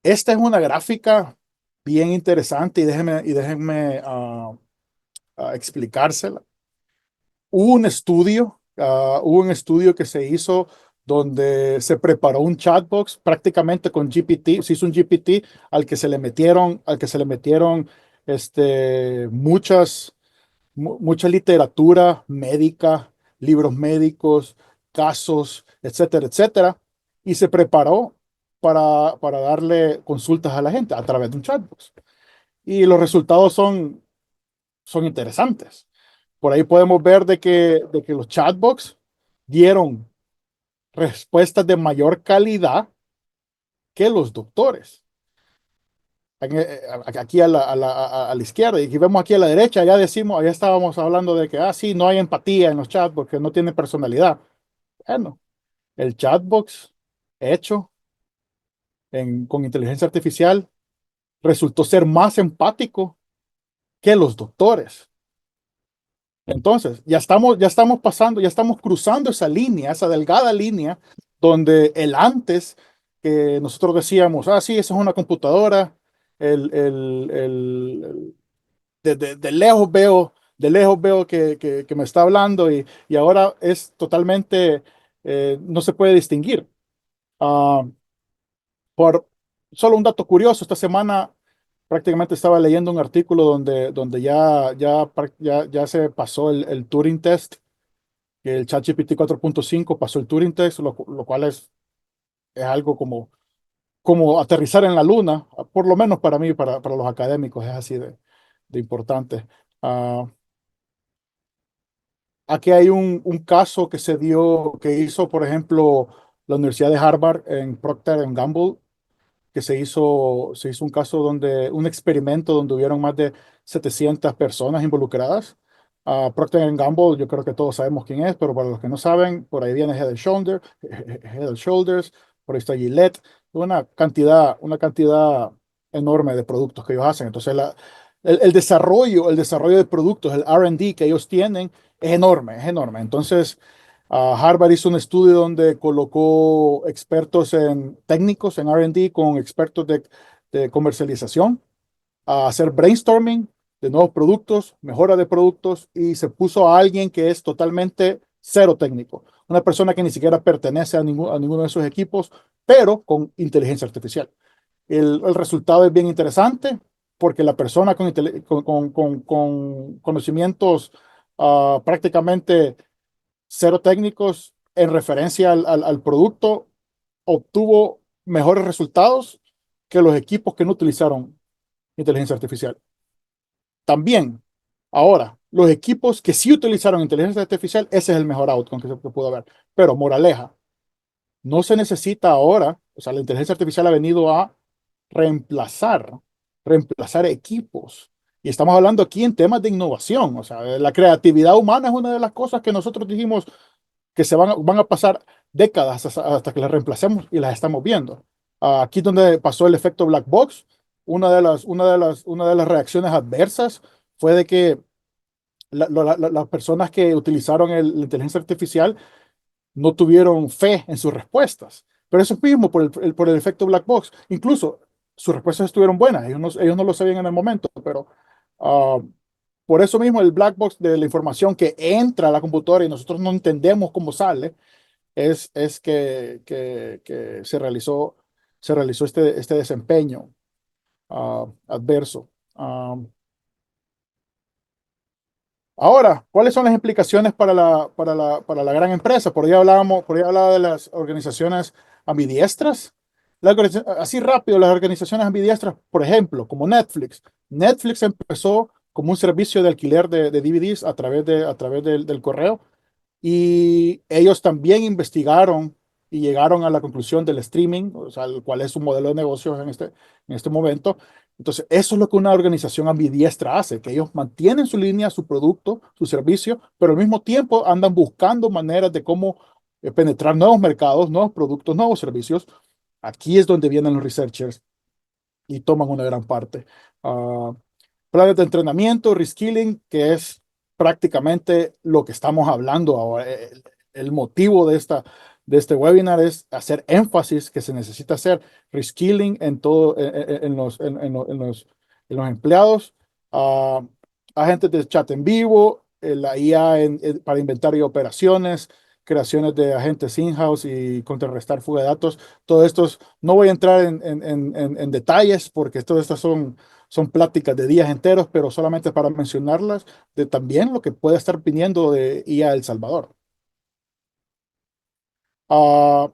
esta es una gráfica bien interesante y déjenme explicársela. Hubo un estudio que se hizo donde se preparó un chatbox prácticamente con GPT. Se hizo un GPT al que se le metieron mucha literatura médica, libros médicos, casos, etcétera, etcétera, y se preparó para darle consultas a la gente a través de un chatbox. Y los resultados son interesantes. Por ahí podemos ver de que los chatbots dieron respuestas de mayor calidad que los doctores. Aquí a la izquierda, y aquí vemos aquí a la derecha, ya estábamos hablando de que, sí, no hay empatía en los chatbots, que no tienen personalidad. Bueno, el chatbox hecho con inteligencia artificial resultó ser más empático que los doctores. Entonces, ya estamos cruzando esa línea, esa delgada línea, donde el antes que nosotros decíamos, sí, esa es una computadora, de lejos veo que me está hablando y ahora es totalmente, no se puede distinguir. Ah, por solo un dato curioso, esta semana prácticamente estaba leyendo un artículo donde ya se pasó el Turing Test, que el ChatGPT 4.5 pasó el Turing Test, lo cual es algo como aterrizar en la luna, por lo menos para mí, para los académicos, es así de importante. Ah, Aquí hay un caso que hizo, por ejemplo, la Universidad de Harvard en Procter Gamble, que se hizo un experimento donde hubieron más de 700 personas involucradas. Procter Gamble, yo creo que todos sabemos quién es, pero para los que no saben, por ahí viene Head and Shoulders, por ahí está Gillette, una cantidad enorme de productos que ellos hacen. Entonces, el desarrollo de productos, el R&D que ellos tienen, es enorme, es enorme. Entonces, Harvard hizo un estudio donde colocó expertos técnicos en R&D con expertos de comercialización a hacer brainstorming de nuevos productos, mejora de productos, y se puso a alguien que es totalmente cero técnico, una persona que ni siquiera pertenece a ninguno de esos equipos, pero con inteligencia artificial. El resultado es bien interesante porque la persona con conocimientos prácticamente cero técnicos en referencia al producto obtuvo mejores resultados que los equipos que no utilizaron inteligencia artificial. También, ahora, los equipos que sí utilizaron inteligencia artificial, ese es el mejor outcome que pudo haber. Pero, moraleja, no se necesita ahora, o sea, la inteligencia artificial ha venido a reemplazar, reemplazar equipos. Y estamos hablando aquí en temas de innovación, o sea, la creatividad humana es una de las cosas que nosotros dijimos que van a pasar décadas hasta que las reemplacemos y las estamos viendo. Aquí donde pasó el efecto black box, una de las reacciones adversas fue de que las personas que utilizaron la inteligencia artificial no tuvieron fe en sus respuestas. Pero eso mismo por el efecto black box. Incluso sus respuestas estuvieron buenas, ellos no lo sabían en el momento, pero ah, por eso mismo el black box de la información que entra a la computadora y nosotros no entendemos cómo sale, es que se realizó este desempeño adverso. Ahora, ¿cuáles son las implicaciones para la gran empresa? Por ahí hablaba de las organizaciones ambidiestras. Así rápido, las organizaciones ambidiestras, por ejemplo, como Netflix. Netflix empezó como un servicio de alquiler de DVDs a través del correo, y ellos también investigaron y llegaron a la conclusión del streaming, o sea, cuál es su modelo de negocios en este momento. Entonces, eso es lo que una organización ambidiestra hace, que ellos mantienen su línea, su producto, su servicio, pero al mismo tiempo andan buscando maneras de cómo penetrar nuevos mercados, nuevos productos, nuevos servicios. Aquí es donde vienen los researchers y toman una gran parte. Ah, Planes de entrenamiento, reskilling, que es prácticamente lo que estamos hablando ahora. El motivo de este webinar es hacer énfasis que se necesita hacer reskilling en todo, en los empleados, agentes de chat en vivo, la IA para inventario y operaciones, creaciones de agentes in-house y contrarrestar fuga de datos. Todo esto, no voy a entrar en detalles porque todas estas son pláticas de días enteros, pero solamente para mencionarlas de también lo que puede estar viniendo de IA El Salvador. Ah,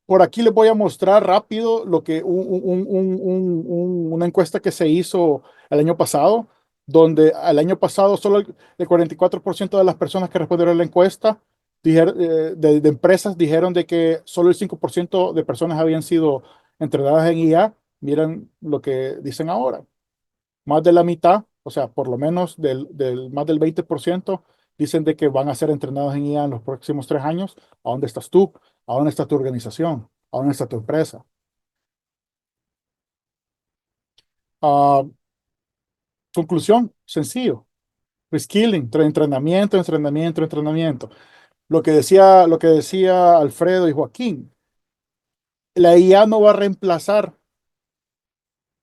por aquí les voy a mostrar rápido lo que una encuesta que se hizo el año pasado, donde el año pasado solo el 44% de las personas que respondieron a la encuesta de empresas dijeron de que solo el 5% de personas habían sido entrenadas en IA. Miren lo que dicen ahora. Más de la mitad, o sea, por lo menos más del 20% dicen de que van a ser entrenados en IA en los próximos 3 años. ¿A dónde estás tú? ¿A dónde está tu organización? ¿A dónde está tu empresa? Ah, conclusión, sencillo. Reskilling, entrenamiento, entrenamiento, entrenamiento. Lo que decía Alfredo y Joaquín, la IA no va a reemplazar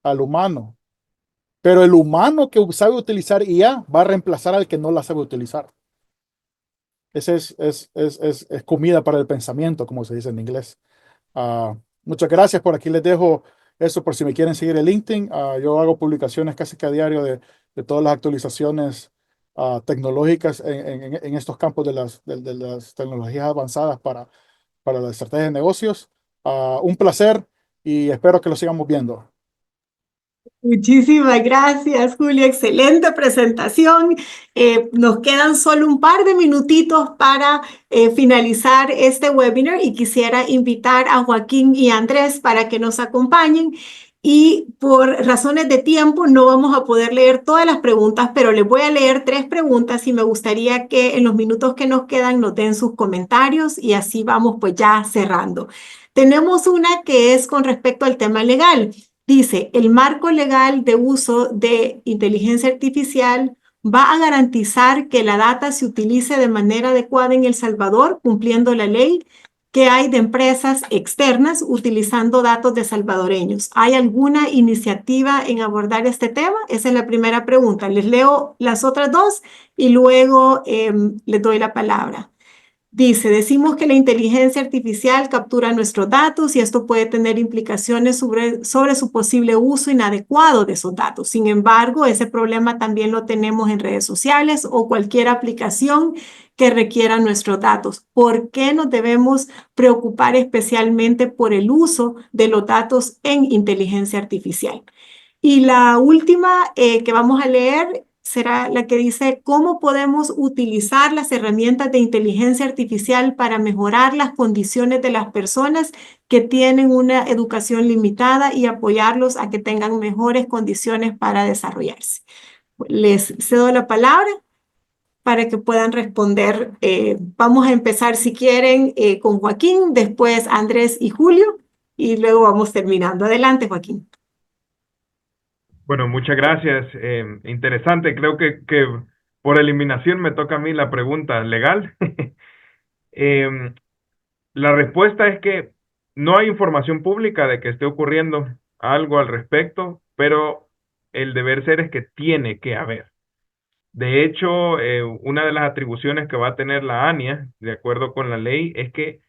al humano, pero el humano que sabe utilizar IA va a reemplazar al que no la sabe utilizar. Ese es comida para el pensamiento, como se dice en inglés. Ah, muchas gracias. Por aquí les dejo eso por si me quieren seguir en LinkedIn. Yo hago publicaciones casi que a diario de todas las actualizaciones tecnológicas en estos campos de las tecnologías avanzadas para la estrategia de negocios. Un placer y espero que lo sigamos viendo. Muchísimas gracias, Julio. Excelente presentación. Nos quedan solo un par de minutitos para finalizar este webinar y quisiera invitar a Joaquín y Andrés para que nos acompañen. Y por razones de tiempo no vamos a poder leer todas las preguntas, pero les voy a leer 3 preguntas y me gustaría que en los minutos que nos quedan nos den sus comentarios y así vamos pues ya cerrando. Tenemos una que es con respecto al tema legal. Dice, el marco legal de uso de inteligencia artificial va a garantizar que la data se utilice de manera adecuada en El Salvador, cumpliendo la ley que hay de empresas externas utilizando datos de salvadoreños. ¿Hay alguna iniciativa en abordar este tema? Esa es la primera pregunta. Les leo las otras dos y luego les doy la palabra. Dice, decimos que la inteligencia artificial captura nuestros datos y esto puede tener implicaciones sobre su posible uso inadecuado de esos datos. Sin embargo, ese problema también lo tenemos en redes sociales o cualquier aplicación que requiera nuestros datos. ¿Por qué nos debemos preocupar especialmente por el uso de los datos en inteligencia artificial? Y la última que vamos a leer será la que dice cómo podemos utilizar las herramientas de inteligencia artificial para mejorar las condiciones de las personas que tienen una educación limitada y apoyarlos a que tengan mejores condiciones para desarrollarse. Les cedo la palabra para que puedan responder. Vamos a empezar, si quieren, con Joaquín, después Andrés y Julio, y luego vamos terminando. Adelante, Joaquín. Bueno, muchas gracias. Interesante. Creo que por eliminación me toca a mí la pregunta legal. Em, la respuesta es que no hay información pública de que esté ocurriendo algo al respecto, pero el deber ser es que tiene que haber. De hecho, una de las atribuciones que va a tener la ANIA, de acuerdo con la ley, es que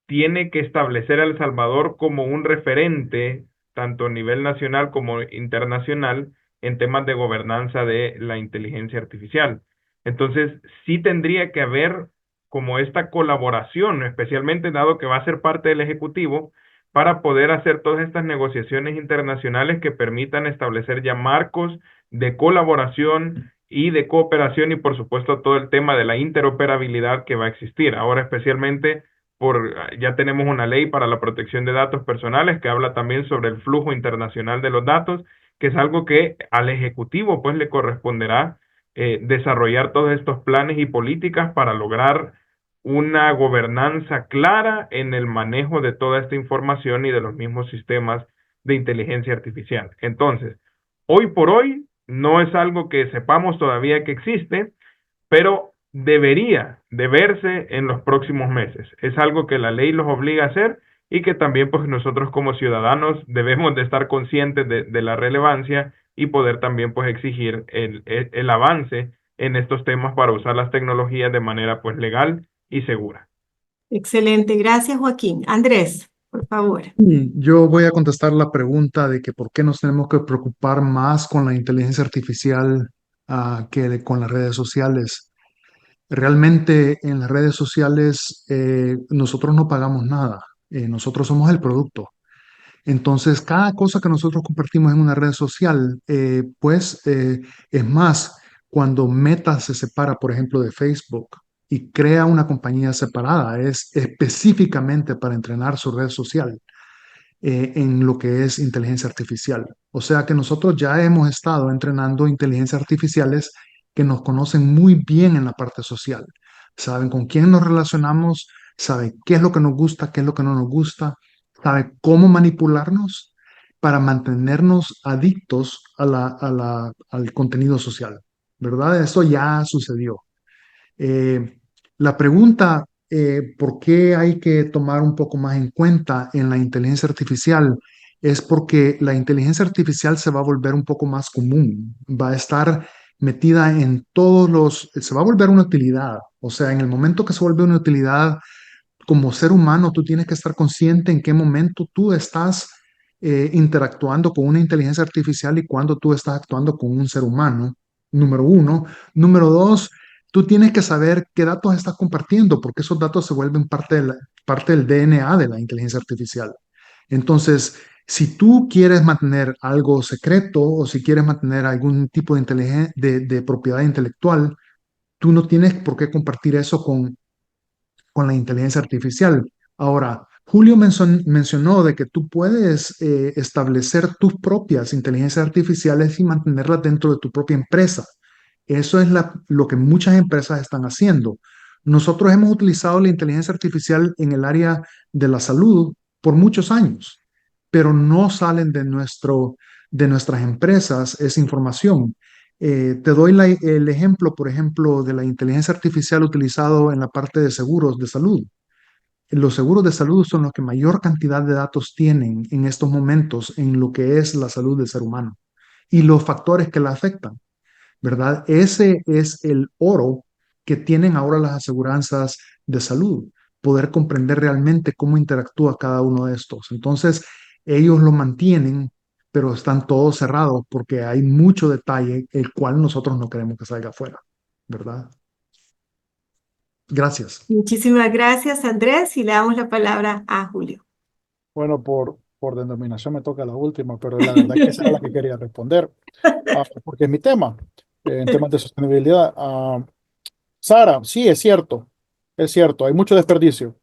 tiene que establecer a El Salvador como un referente, tanto a nivel nacional como internacional, en temas de gobernanza de la inteligencia artificial. Entonces, sí tendría que haber como esta colaboración, especialmente dado que va a ser parte del Ejecutivo, para poder hacer todas estas negociaciones internacionales que permitan establecer ya marcos de colaboración y de cooperación y por supuesto todo el tema de la interoperabilidad que va a existir. Ahora especialmente ya tenemos una ley para la protección de datos personales que habla también sobre el flujo internacional de los datos, que es algo que al Ejecutivo pues le corresponderá desarrollar todos estos planes y políticas para lograr una gobernanza clara en el manejo de toda esta información y de los mismos sistemas de inteligencia artificial. Entonces, hoy por hoy no es algo que sepamos todavía que existe, pero debería de verse en los próximos meses. Es algo que la ley los obliga a hacer y que también pues nosotros como ciudadanos debemos de estar conscientes de la relevancia y poder también pues exigir el avance en estos temas para usar las tecnologías de manera pues legal y segura. Excelente, gracias Joaquín. Andrés, por favor. Yo voy a contestar la pregunta de que por qué nos tenemos que preocupar más con la inteligencia artificial que con las redes sociales. Realmente en las redes sociales nosotros no pagamos nada, nosotros somos el producto. Entonces, cada cosa que nosotros compartimos en una red social, es más, cuando Meta se separa, por ejemplo, de Facebook y crea una compañía separada, es específicamente para entrenar su red social en lo que es inteligencia artificial. O sea que nosotros ya hemos estado entrenando inteligencias artificiales que nos conocen muy bien en la parte social. Saben con quién nos relacionamos, saben qué es lo que nos gusta, qué es lo que no nos gusta, saben cómo manipularnos para mantenernos adictos al contenido social. ¿Verdad? Eso ya sucedió. Eh, la pregunta, ¿por qué hay que tomar un poco más en cuenta en la inteligencia artificial? Es porque la inteligencia artificial se va a volver un poco más común, va a estar metida en se va a volver una utilidad. O sea, en el momento que se vuelve una utilidad, como ser humano, tú tienes que estar consciente en qué momento tú estás interactuando con una inteligencia artificial y cuándo tú estás actuando con un ser humano, número uno. Número dos, tú tienes que saber qué datos estás compartiendo, porque esos datos se vuelven parte del DNA de la inteligencia artificial. Entonces, si tú quieres mantener algo secreto o si quieres mantener algún tipo de, de propiedad intelectual, tú no tienes por qué compartir eso con la inteligencia artificial. Ahora, Julio mencionó de que tú puedes establecer tus propias inteligencias artificiales y mantenerlas dentro de tu propia empresa. Eso es lo que muchas empresas están haciendo. Nosotros hemos utilizado la inteligencia artificial en el área de la salud por muchos años, pero no salen de nuestras empresas esa información. Te doy el ejemplo, por ejemplo, de la inteligencia artificial utilizado en la parte de seguros de salud. Los seguros de salud son los que mayor cantidad de datos tienen en estos momentos en lo que es la salud del ser humano y los factores que la afectan, ¿verdad? Ese es el oro que tienen ahora las aseguranzas de salud, poder comprender realmente cómo interactúa cada uno de estos. Entonces, ellos lo mantienen, pero están todos cerrados porque hay mucho detalle, el cual nosotros no queremos que salga afuera, ¿verdad? Gracias. Muchísimas gracias, Andrés, y le damos la palabra a Julio. Bueno, por denominación me toca la última, pero la verdad que esa era la que quería responder, porque es mi tema, en temas de sostenibilidad. Sara, sí, es cierto, hay mucho desperdicio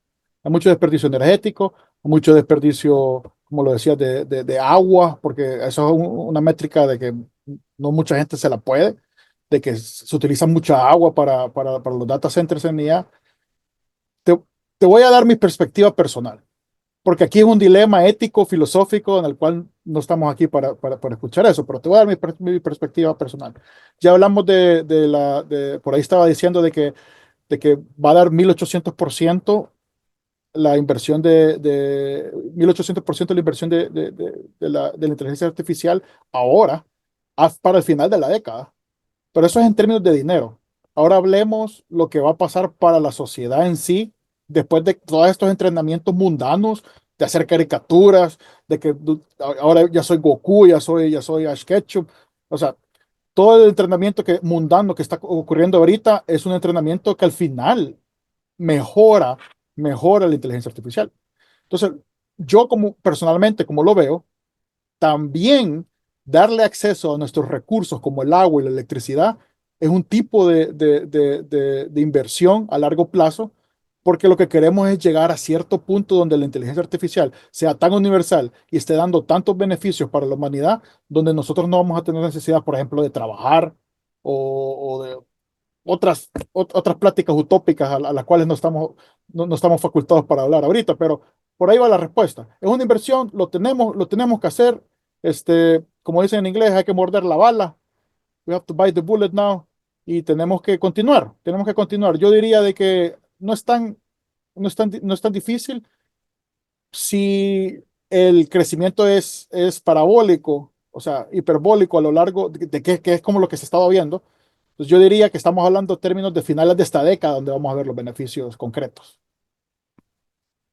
energético, mucho desperdicio, como lo decías, de agua, porque eso es una métrica de que no mucha gente se la puede, de que se utiliza mucha agua para los data centers en IA. Te, te voy a dar mi perspectiva personal, porque aquí es un dilema ético, filosófico, en el cual no estamos aquí para escuchar eso, pero te voy a dar mi perspectiva personal. Ya hablamos por ahí estaba diciendo de que va a dar 1800% la inversión 1800% la inversión de la inteligencia artificial ahora, para el final de la década. Pero eso es en términos de dinero. Ahora hablemos lo que va a pasar para la sociedad en sí, después de todos estos entrenamientos mundanos, de hacer caricaturas, de que ahora ya soy Goku, ya soy Ash Ketchum. O sea, todo el entrenamiento mundano que está ocurriendo ahorita es un entrenamiento que al final mejora, mejora la inteligencia artificial. Entonces, yo personalmente, como lo veo, también darle acceso a nuestros recursos como el agua y la electricidad es un tipo de inversión a largo plazo, porque lo que queremos es llegar a cierto punto donde la inteligencia artificial sea tan universal y esté dando tantos beneficios para la humanidad, donde nosotros no vamos a tener necesidad, por ejemplo, de trabajar o de otras pláticas utópicas a las cuales no estamos facultados para hablar ahorita, pero por ahí va la respuesta. Es una inversión, lo tenemos que hacer. Como dicen en inglés, hay que morder la bala. We have to bite the bullet now. Y tenemos que continuar. Yo diría de que no es tan difícil si el crecimiento es parabólico, o sea, hiperbólico a lo largo que es como lo que se estaba viendo. Pues yo diría que estamos hablando en términos de finales de esta década donde vamos a ver los beneficios concretos.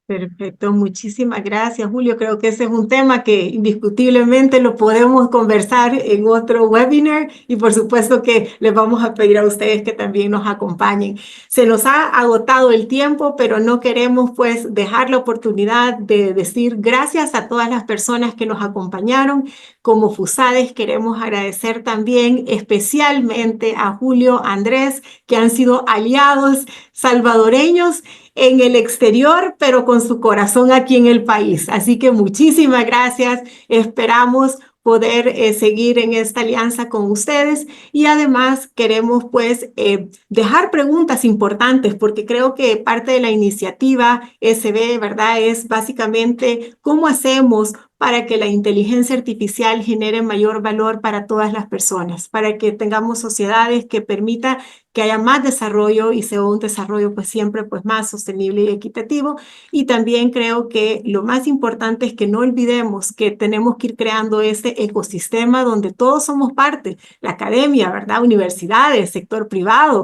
Perfecto, muchísimas gracias, Julio. Creo que ese es un tema que indiscutiblemente lo podemos conversar en otro webinar y por supuesto que les vamos a pedir a ustedes que también nos acompañen. Se nos ha agotado el tiempo, pero no queremos pues dejar la oportunidad de decir gracias a todas las personas que nos acompañaron. Como FUSADES queremos agradecer también especialmente a Julio, Andrés, que han sido aliados salvadoreños en el exterior, pero con su corazón aquí en el país. Así que muchísimas gracias. Esperamos poder seguir en esta alianza con ustedes y además queremos pues dejar preguntas importantes porque creo que parte de la iniciativa SB, ¿verdad? Es básicamente cómo hacemos para que la inteligencia artificial genere mayor valor para todas las personas, para que tengamos sociedades que permitan que haya más desarrollo y sea un desarrollo pues siempre pues más sostenible y equitativo. Y también creo que lo más importante es que no olvidemos que tenemos que ir creando este ecosistema donde todos somos parte, la academia, ¿verdad? Universidades, sector privado,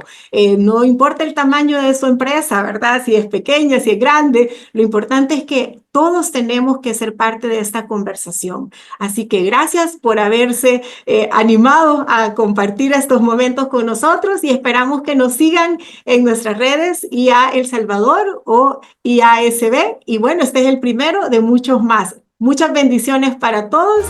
no importa el tamaño de su empresa, ¿verdad? Si es pequeña, si es grande, lo importante es que todos tenemos que ser parte de esta conversación. Así que gracias por haberse animado a compartir estos momentos con nosotros y esperamos que nos sigan en nuestras redes IA El Salvador o IASB. Y bueno, este es el primero de muchos más. Muchas bendiciones para todos.